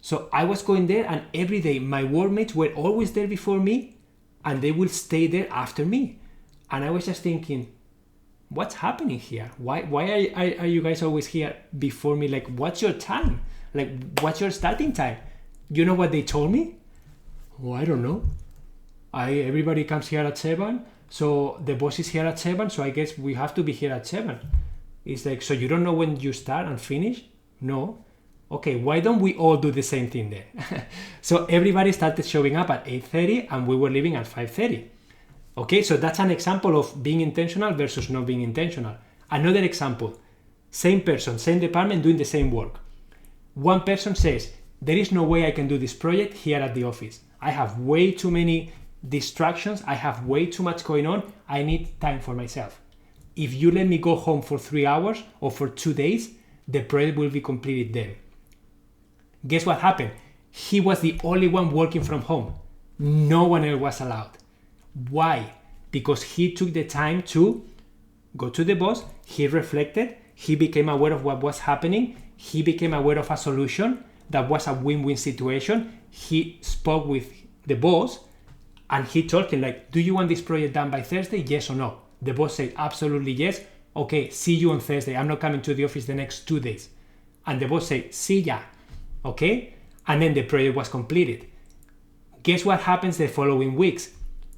[SPEAKER 1] So I was going there, and every day my workmates were always there before me and they will stay there after me. And I was just thinking, what's happening here? Why are you guys always here before me? Like, what's your time? Like, what's your starting time? You know what they told me? Oh, I don't know. Everybody comes here at 7, so the boss is here at 7, so I guess we have to be here at 7. It's like, so you don't know when you start and finish? No. Okay, why don't we all do the same thing then? So everybody started showing up at 8:30 and we were leaving at 5:30. Okay, so that's an example of being intentional versus not being intentional. Another example, same person, same department doing the same work. One person says, there is no way I can do this project here at the office. I have way too many distractions. I have way too much going on. I need time for myself. If you let me go home for 3 hours or for 2 days, the project will be completed then. Guess what happened? He was the only one working from home. No one else was allowed. Why? Because he took the time to go to the boss, he reflected, he became aware of what was happening, he became aware of a solution that was a win-win situation. He spoke with the boss and he told him, like, do you want this project done by Thursday? Yes or no? The boss said, absolutely yes. Okay, see you on Thursday. I'm not coming to the office the next 2 days. And the boss said, see ya. Okay? And then the project was completed. Guess what happens the following weeks?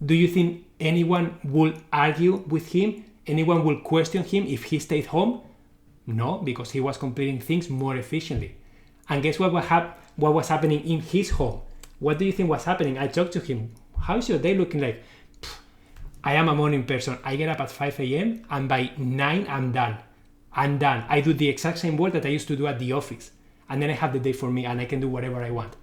[SPEAKER 1] Do you think anyone will argue with him? Anyone will question him if he stayed home? No, because he was completing things more efficiently. And guess what was happening in his home? What do you think was happening? I talked to him. How's your day looking like? I am a morning person. I get up at 5 a.m. and by 9 I'm done. I do the exact same work that I used to do at the office. And then I have the day for me and I can do whatever I want.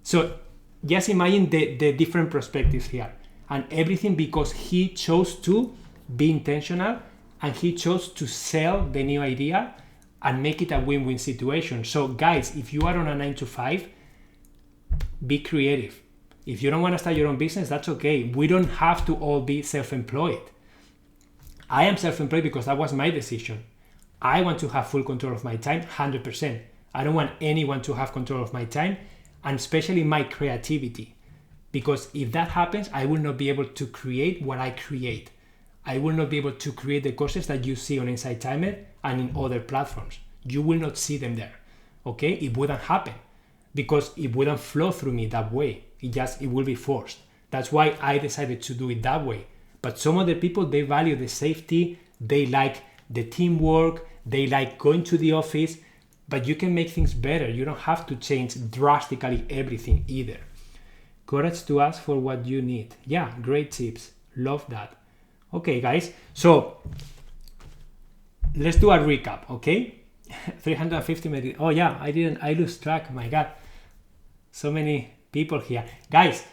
[SPEAKER 1] So just imagine the different perspectives here. And everything because he chose to be intentional and he chose to sell the new idea and make it a win-win situation. So guys, if you are on a 9 to 5, be creative. If you don't want to start your own business, that's okay. We don't have to all be self-employed. I am self-employed because that was my decision. I want to have full control of my time, 100%. I don't want anyone to have control of my time, and especially my creativity. Because if that happens, I will not be able to create what I create. I will not be able to create the courses that you see on Inside Timer and in other platforms. You will not see them there, okay? It wouldn't happen because it wouldn't flow through me that way. It will be forced. That's why I decided to do it that way. But some other people, they value the safety, they like the teamwork, they like going to the office, but you can make things better. You don't have to change drastically everything either. Courage to ask for what you need. Yeah, great tips. Love that. Okay, guys. So let's do a recap, okay? 350 minutes. Oh yeah, I lose track. My God. So many people here. Guys,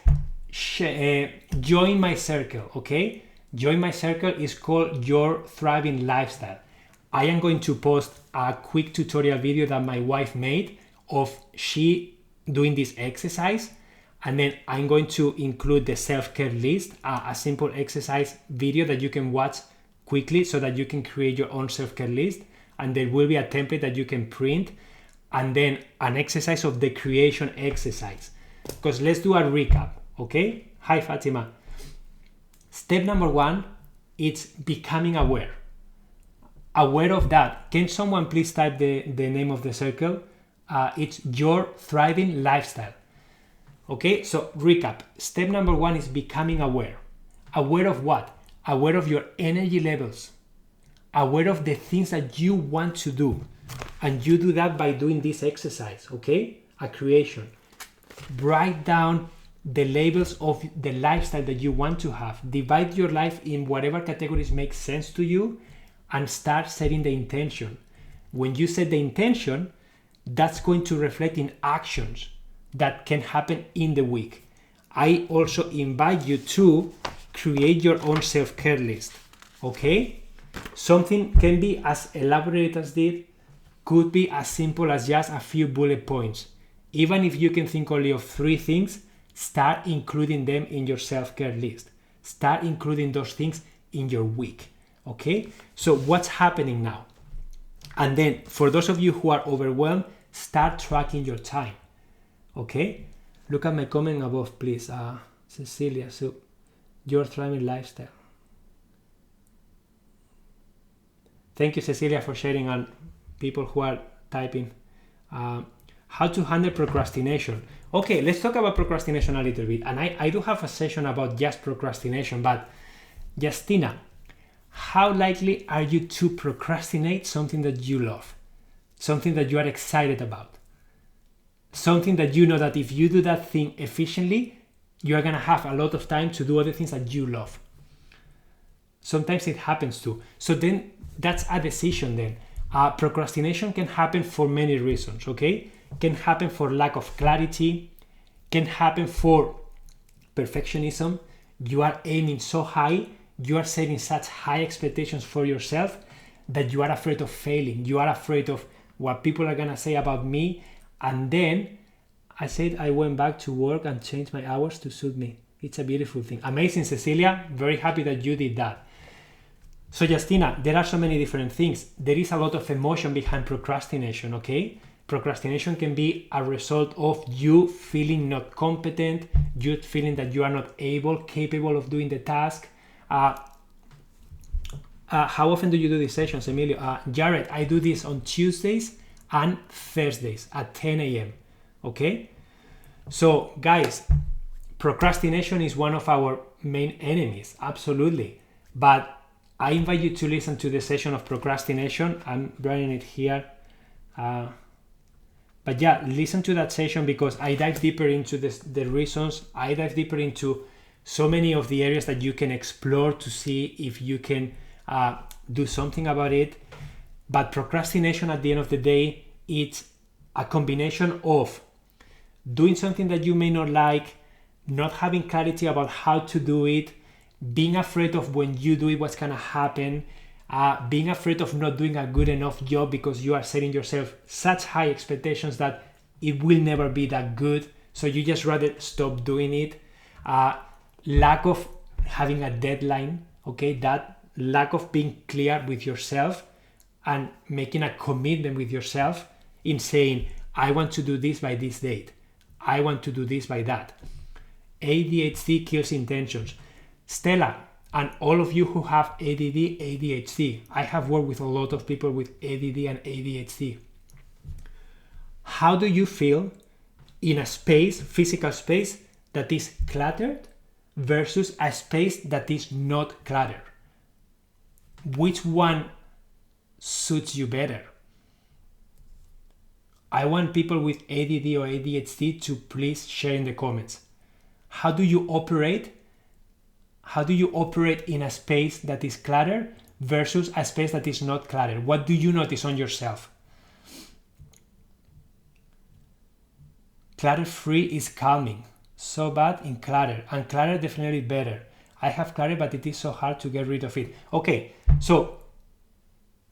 [SPEAKER 1] join my circle, okay? Join my circle is called Your Thriving Lifestyle. I am going to post a quick tutorial video that my wife made of she doing this exercise, and then I'm going to include the self-care list, a simple exercise video that you can watch quickly so that you can create your own self-care list, and there will be a template that you can print, and then an exercise of the creation exercise. Because let's do a recap, okay? Hi Fatima. Step number 1, it's becoming aware. Aware of that. Can someone please type the name of the circle? It's Your Thriving Lifestyle. Okay, so recap. Step number 1 is becoming aware. Aware of what? Aware of your energy levels. Aware of the things that you want to do. And you do that by doing this exercise, okay? A creation. Write down the labels of the lifestyle that you want to have. Divide your life in whatever categories make sense to you and start setting the intention. When you set the intention, that's going to reflect in actions that can happen in the week. I also invite you to create your own self-care list, okay? Something can be as elaborate as this, could be as simple as just a few bullet points. Even if you can think only of 3 things, start including them in your self-care list. Start including those things in your week, okay? So what's happening now? And then for those of you who are overwhelmed, start tracking your time, okay? Look at my comment above, please. Cecilia, so Your Thriving Lifestyle. Thank you, Cecilia, for sharing, and people who are typing. How to handle procrastination. Okay, let's talk about procrastination a little bit. And I do have a session about just procrastination, but Justina, how likely are you to procrastinate something that you love? Something that you are excited about? Something that you know that if you do that thing efficiently, you are going to have a lot of time to do other things that you love. Sometimes it happens too. So then that's a decision then. Procrastination can happen for many reasons, okay? Can happen for lack of clarity, can happen for perfectionism. You are aiming so high, you are setting such high expectations for yourself that you are afraid of failing. You are afraid of what people are going to say about me. And then I said I went back to work and changed my hours to suit me. It's a beautiful thing. Amazing, Cecilia. Very happy that you did that. So Justina, there are so many different things. There is a lot of emotion behind procrastination, okay? Procrastination can be a result of you feeling not competent, you feeling that you are not capable of doing the task. How often do you do these sessions, Emilio? Jared, I do this on Tuesdays and Thursdays at 10 a.m. Okay? So guys, procrastination is one of our main enemies, absolutely. But I invite you to listen to the session of procrastination. I'm writing it here. But yeah, listen to that session because I dive deeper into the reasons. I dive deeper into so many of the areas that you can explore to see if you can do something about it. But procrastination at the end of the day, it's a combination of doing something that you may not like, not having clarity about how to do it, being afraid of when you do it, what's going to happen, being afraid of not doing a good enough job because you are setting yourself such high expectations that it will never be that good, so you just rather stop doing it. Lack of having a deadline, okay, that lack of being clear with yourself and making a commitment with yourself in saying, I want to do this by this date, I want to do this by that. ADHD kills intentions. Stella, and all of you who have ADD, ADHD, I have worked with a lot of people with ADD and ADHD. How do you feel in a space, physical space, that is cluttered versus a space that is not cluttered? Which one suits you better? I want people with ADD or ADHD to please share in the comments. How do you operate? How do you operate in a space that is cluttered versus a space that is not cluttered? What do you notice on yourself? Clutter-free is calming. So bad in clutter. And clutter definitely better. I have clutter, but it is so hard to get rid of it. Okay, so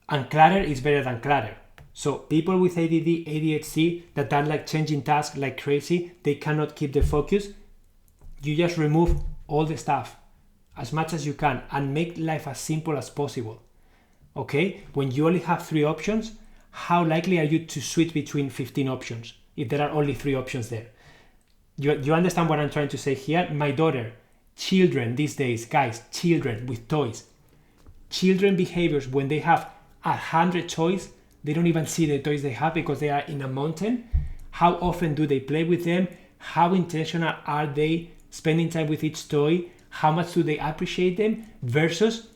[SPEAKER 1] unclutter is better than clutter. So people with ADD, ADHD that are like changing tasks like crazy, they cannot keep the focus. You just remove all the stuff as much as you can and make life as simple as possible. Okay? When you only have 3 options, how likely are you to switch between 15 options if there are only 3 options there? You understand what I'm trying to say here? My daughter, children these days, guys, children with toys. Children behaviors, when they have 100 toys, they don't even see the toys they have because they are in a mountain. How often do they play with them? How intentional are they spending time with each toy? How much do they appreciate them? Versus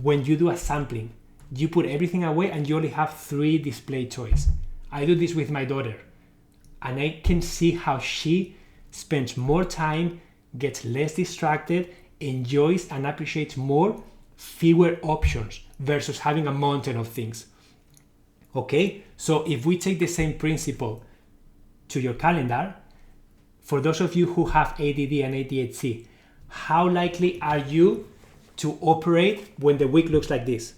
[SPEAKER 1] when you do a sampling, you put everything away and you only have 3 display toys. I do this with my daughter and I can see how she spends more time, gets less distracted, enjoys and appreciates more, fewer options versus having a mountain of things. Okay, so if we take the same principle to your calendar, for those of you who have ADD and ADHD, how likely are you to operate when the week looks like this?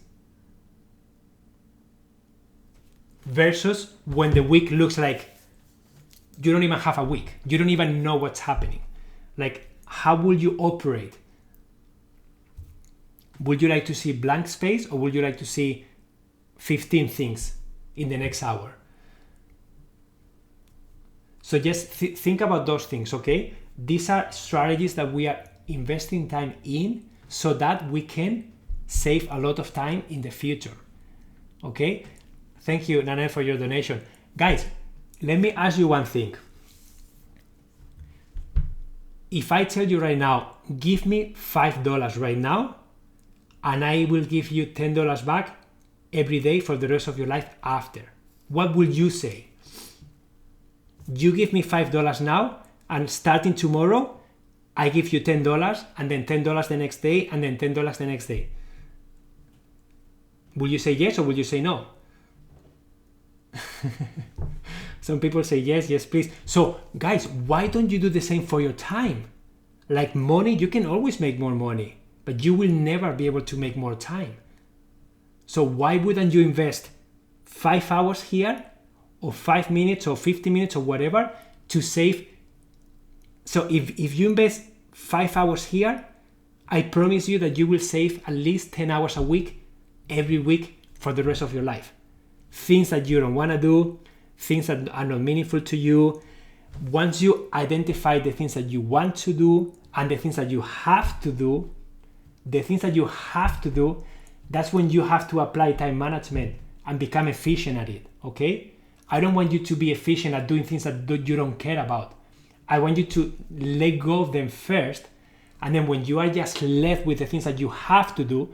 [SPEAKER 1] Versus when the week looks like you don't even have a week. You don't even know what's happening. Like, how will you operate? Would you like to see blank space or would you like to see 15 things in the next hour? So just think about those things, okay? These are strategies that we are investing time in so that we can save a lot of time in the future, okay? Thank you, Nana, for your donation. Guys, let me ask you one thing. If I tell you right now, give me $5 right now, and I will give you $10 back every day for the rest of your life after, what will you say? You give me $5 now, and starting tomorrow, I give you $10, and then $10 the next day, and then $10 the next day. Will you say yes or will you say no? Some people say yes, yes, please. So guys, why don't you do the same for your time? Like money, you can always make more money, but you will never be able to make more time. So why wouldn't you invest 5 hours here or 5 minutes or 50 minutes or whatever to save? So if you invest 5 hours here, I promise you that you will save at least 10 hours a week, every week for the rest of your life. Things that you don't want to do, things that are not meaningful to you. Once you identify the things that you want to do and the things that you have to do, that's when you have to apply time management and become efficient at it, okay? I don't want you to be efficient at doing things that you don't care about. I want you to let go of them first, and then when you are just left with the things that you have to do,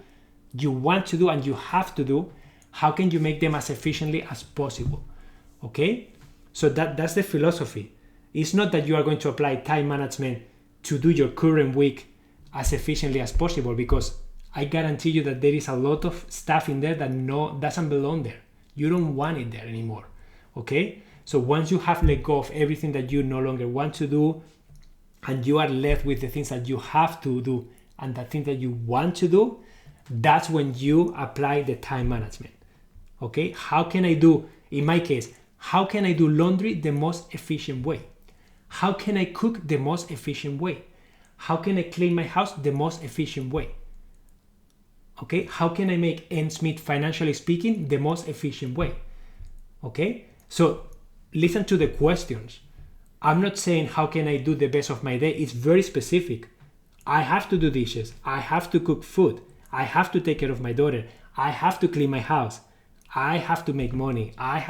[SPEAKER 1] you want to do and you have to do, how can you make them as efficiently as possible? Okay? So that's the philosophy. It's not that you are going to apply time management to do your current week as efficiently as possible, because I guarantee you that there is a lot of stuff in there that doesn't belong there. You don't want it there anymore. Okay? So once you have let go of everything that you no longer want to do, and you are left with the things that you have to do and the things that you want to do, That's when you apply the time management. Okay, how can I do, in my case, how can I do laundry the most efficient way? How can I cook the most efficient way? How can I clean my house the most efficient way? Okay, how can I make ends meet, financially speaking, the most efficient way? Okay, so listen to the questions. I'm not saying how can I do the best of my day. It's very specific. I have to do dishes. I have to cook food. I have to take care of my daughter. I have to clean my house. I have to make money. I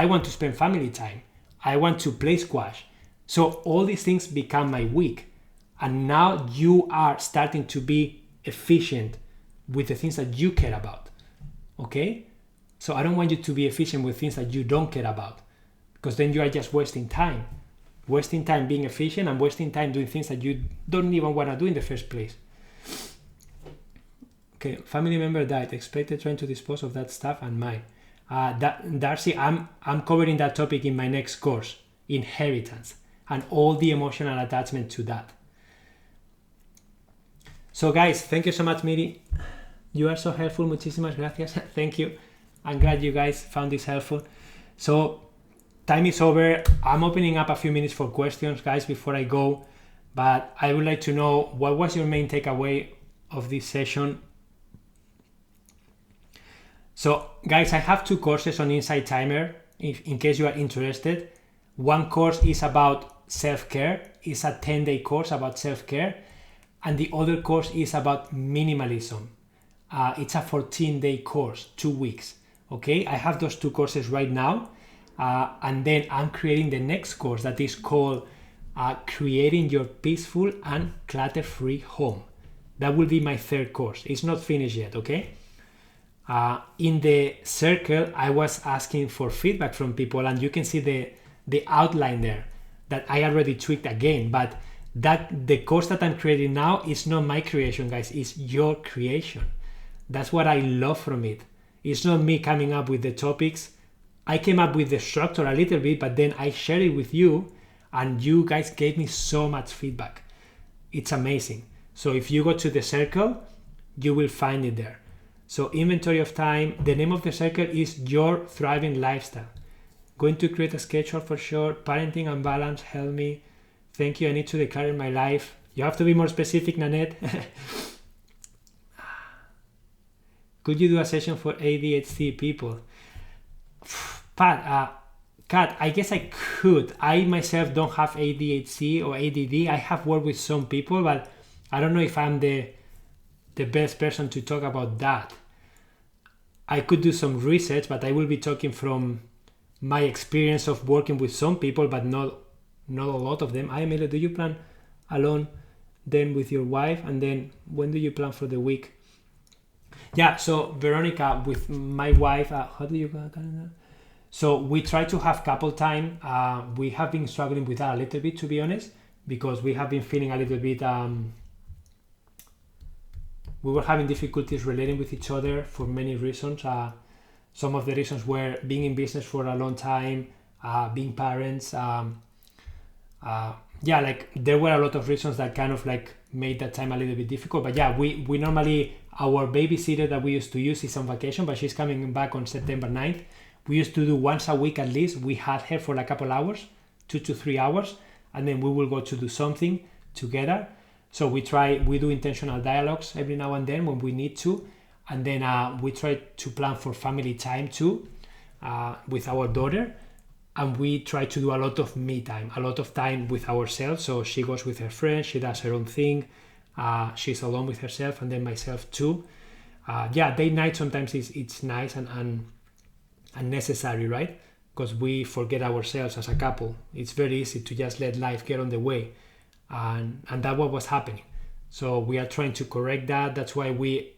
[SPEAKER 1] want to spend family time. I want to play squash. So all these things become my week. And now you are starting to be efficient with the things that you care about. Okay? So I don't want you to be efficient with things that you don't care about, because then you are just wasting time. Wasting time being efficient and wasting time doing things that you don't even want to do in the first place. Okay, family member died. Expected trying to dispose of that stuff and mine. Darcy, I'm covering that topic in my next course, inheritance, and all the emotional attachment to that. So guys, thank you so much, Miri. You are so helpful. Muchísimas gracias. Thank you. I'm glad you guys found this helpful. So time is over. I'm opening up a few minutes for questions, guys, before I go. But I would like to know, what was your main takeaway of this session? So guys, I have 2 courses on Insight Timer, in case you are interested. One course is about self-care. It's a 10-day course about self-care. And the other course is about minimalism. It's a 14-day course, 2 weeks. Okay, I have those 2 courses right now. And then I'm creating the next course that is called Creating Your Peaceful and Clutter-Free Home. That will be my 3rd course. It's not finished yet, okay? In the circle, I was asking for feedback from people, and you can see the outline there that I already tweaked again. But that the course that I'm creating now is not my creation, guys. It's your creation. That's what I love from it. It's not me coming up with the topics. I came up with the structure a little bit, but then I shared it with you, and you guys gave me so much feedback. It's amazing. So if you go to the circle, you will find it there. So inventory of time, the name of the circle is Your Thriving Lifestyle. Going to create a schedule for sure. Parenting and balance, help me. Thank you, I need to declare my life. You have to be more specific, Nanette. Could you do a session for ADHD people? Pat, Kat, I guess I could. I myself don't have ADHD or ADD. I have worked with some people, but I don't know if I'm the best person to talk about that. I could do some research, but I will be talking from my experience of working with some people, but not a lot of them. Emilio, do you plan alone, then with your wife, and then when do you plan for the week? Yeah, so Veronica, with my wife, how do you go? So we try to have couple time. We have been struggling with that a little bit, to be honest, because we have been feeling a little bit, we were having difficulties relating with each other for many reasons. Some of the reasons were being in business for a long time, being parents. There were a lot of reasons that kind of like made that time a little bit difficult. But yeah, we normally, our babysitter that we used to use is on vacation, but she's coming back on September 9th. We used to do once a week at least. We had her for a couple hours, 2 to 3 hours, and then we will go to do something together. So we do intentional dialogues every now and then when we need to. And then we try to plan for family time too, with our daughter. And we try to do a lot of me time, a lot of time with ourselves. So she goes with her friends, she does her own thing. She's alone with herself, and then myself too. Date night sometimes it's nice and necessary, right? Because we forget ourselves as a couple. It's very easy to just let life get on the way. And that's what was happening. So we are trying to correct that. That's why we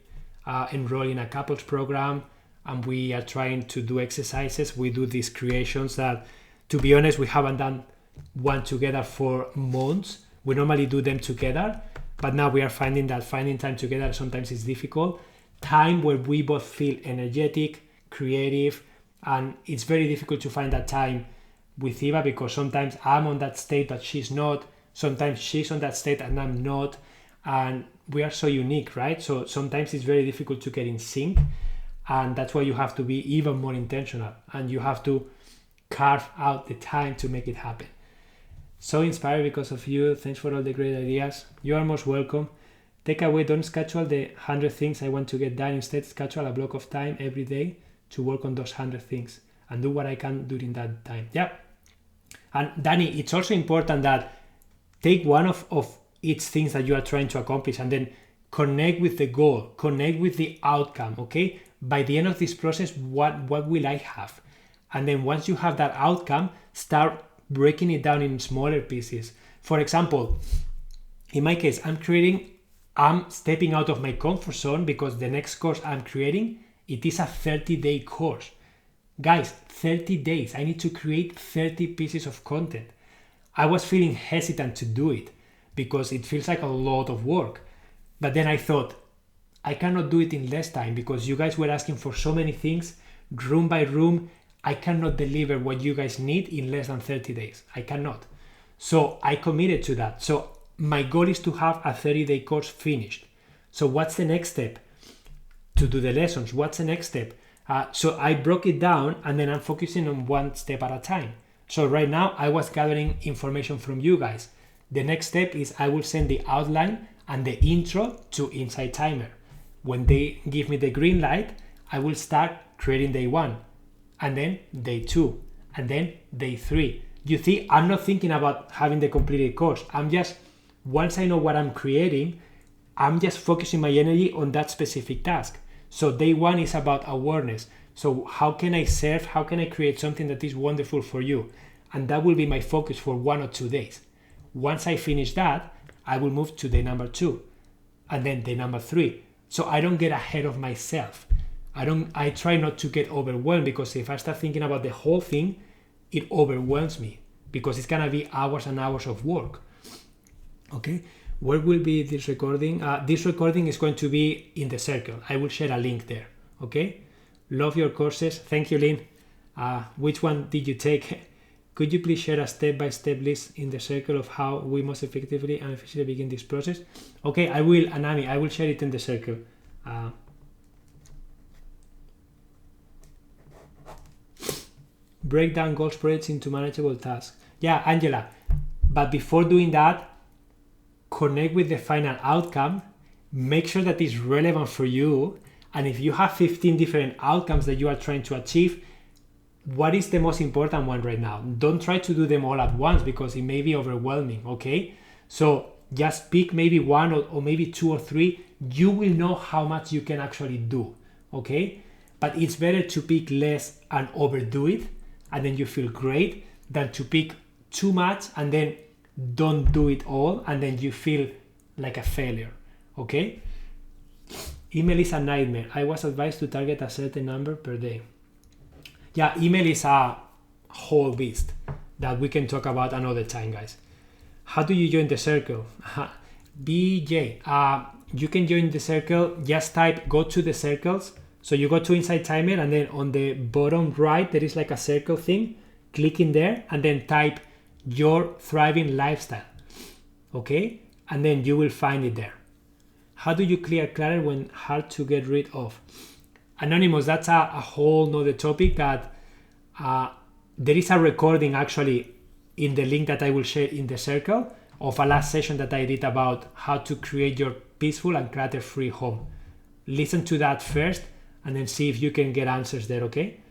[SPEAKER 1] enroll in a couples program, and we are trying to do exercises. We do these creations that, to be honest, we haven't done one together for months. We normally do them together, but now we are finding that finding time together sometimes is difficult. Time where we both feel energetic, creative, and it's very difficult to find that time with Eva, because sometimes I'm on that state that she's not. Sometimes she's on that state and I'm not. and we are so unique, right? So sometimes it's very difficult to get in sync, and that's why you have to be even more intentional, and you have to carve out the time to make it happen. So inspired because of you. Thanks for all the great ideas. You are most welcome. Take away, don't schedule the 100 things I want to get done. Instead, schedule a block of time every day to work on those 100 things and do what I can during that time. Yeah. And Danny, it's also important that take one of each things that you are trying to accomplish and then connect with the goal, connect with the outcome, okay? By the end of this process, what will I have? And then once you have that outcome, start breaking it down in smaller pieces. For example, in my case, I'm stepping out of my comfort zone because the next course I'm creating, it is a 30-day course. Guys, 30 days. I need to create 30 pieces of content. I was feeling hesitant to do it because it feels like a lot of work. But then I thought, I cannot do it in less time because you guys were asking for so many things, room by room. I cannot deliver what you guys need in less than 30 days. I cannot. So I committed to that. So my goal is to have a 30-day course finished. So what's the next step? To do the lessons. What's the next step? So I broke it down and then I'm focusing on one step at a time. So right now I was gathering information from you guys. The next step is I will send the outline and the intro to Insight Timer. When they give me the green light, I will start creating day 1 and then day 2 and then day 3. You see, I'm not thinking about having the completed course. Once I know what I'm creating, I'm just focusing my energy on that specific task. So day 1 is about awareness. So how can I serve? How can I create something that is wonderful for you? And that will be my focus for 1 or 2 days. Once I finish that, I will move to day number 2 and then day number 3. So I don't get ahead of myself. I try not to get overwhelmed because if I start thinking about the whole thing, it overwhelms me because it's gonna be hours and hours of work. Okay, where will be this recording? This recording is going to be in the circle. I will share a link there. Okay, love your courses. Thank you, Lynn. Which one did you take? Could you please share a step-by-step list in the circle of how we most effectively and efficiently begin this process? Okay, I will, Anami. I will share it in the circle. Break down goals projects into manageable tasks. Yeah, Angela. But before doing that, connect with the final outcome. Make sure that it's relevant for you. And if you have 15 different outcomes that you are trying to achieve, what is the most important one right now? Don't try to do them all at once because it may be overwhelming, okay? So just pick maybe 1 or maybe 2 or 3. You will know how much you can actually do, okay? But it's better to pick less and overdo it and then you feel great than to pick too much and then don't do it all and then you feel like a failure, okay? Email is a nightmare. I was advised to target a certain number per day. Yeah, email is a whole beast that we can talk about another time, guys. How do you join the circle? BJ, you can join the circle. Just type, go to the circles. So you go to Insight Timer and then on the bottom right, there is like a circle thing. Click in there and then type your thriving lifestyle. Okay? And then you will find it there. How do you clear clutter when hard to get rid of? Anonymous, that's a whole nother topic that there is a recording actually in the link that I will share in the circle of a last session that I did about how to create your peaceful and clutter-free home. Listen to that first and then see if you can get answers there, okay?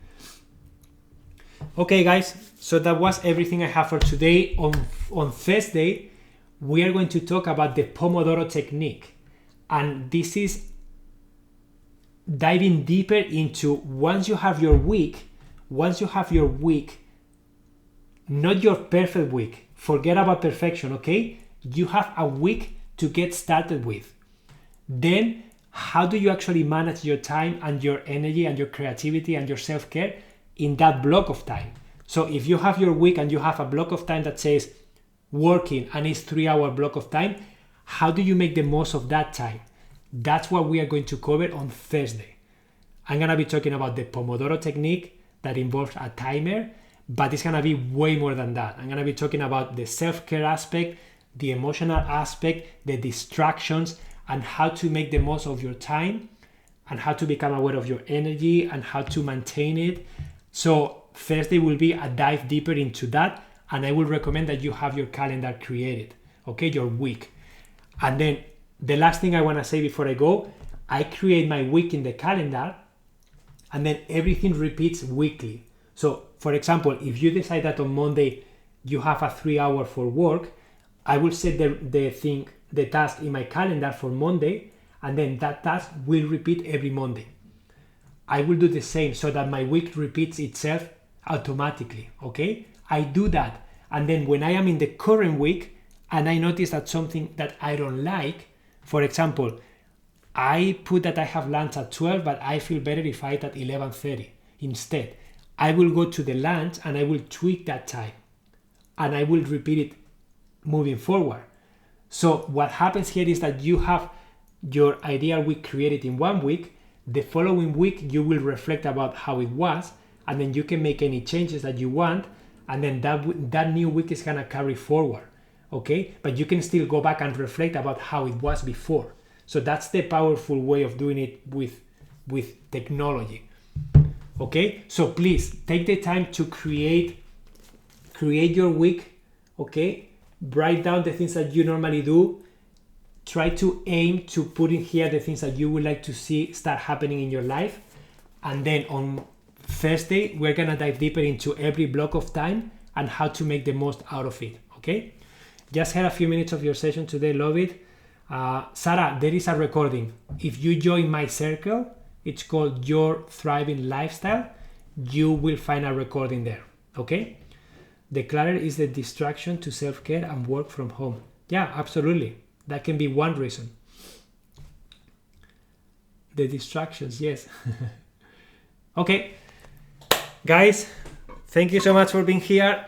[SPEAKER 1] Okay, guys, so that was everything I have for today. On Thursday, we are going to talk about the Pomodoro technique. And this is diving deeper into once you have your week, not your perfect week. Forget about perfection, okay? You have a week to get started with. Then, how do you actually manage your time and your energy and your creativity and your self-care in that block of time? So if you have your week and you have a block of time that says working and it's 3-hour block of time, how do you make the most of that time? That's what we are going to cover on Thursday. I'm going to be talking about the Pomodoro technique that involves a timer, but it's going to be way more than that. I'm going to be talking about the self-care aspect, the emotional aspect, the distractions, and how to make the most of your time, and how to become aware of your energy and how to maintain it. So Thursday will be a dive deeper into that, and I will recommend that you have your calendar created, okay, your week. And then the last thing I want to say before I go, I create my week in the calendar, and then everything repeats weekly. So for example, if you decide that on Monday you have a 3 hour for work, I will set the task in my calendar for Monday, and then that task will repeat every Monday. I will do the same so that my week repeats itself automatically, okay? I do that, and then when I am in the current week and I notice that something that I don't like, for example, I put that I have lunch at 12, but I feel better if I eat at 11:30 instead. I will go to the lunch and I will tweak that time, and I will repeat it moving forward. So what happens here is that you have your ideal week created in 1 week. The following week you will reflect about how it was, and then you can make any changes that you want, and then that new week is gonna carry forward, okay? But you can still go back and reflect about how it was before. So that's the powerful way of doing it with technology, okay? So please take the time to create your week, okay? Write down the things that you normally do. Try to aim to put in here the things that you would like to see start happening in your life. And then on Thursday, we're gonna dive deeper into every block of time and how to make the most out of it, okay? Just had a few minutes of your session today, love it. Sarah, there is a recording. If you join my circle, it's called Your Thriving Lifestyle, you will find a recording there, okay? The clutter is the distraction to self-care and work from home. Yeah, absolutely. That can be one reason. The distractions, yes. Okay, guys, thank you so much for being here.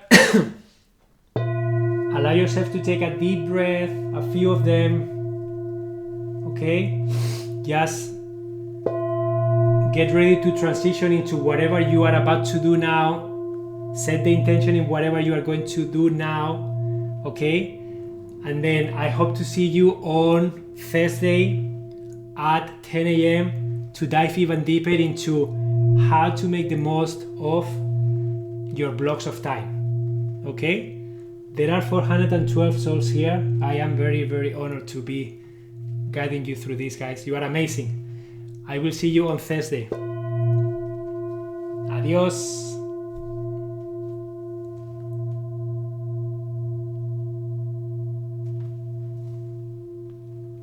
[SPEAKER 1] Allow yourself to take a deep breath, a few of them. Okay, just get ready to transition into whatever you are about to do now. Set the intention in whatever you are going to do now, okay? And then I hope to see you on Thursday at 10 a.m. to dive even deeper into how to make the most of your blocks of time, okay? There are 412 souls here. I am very, very honored to be guiding you through this, guys. You are amazing. I will see you on Thursday. Adios.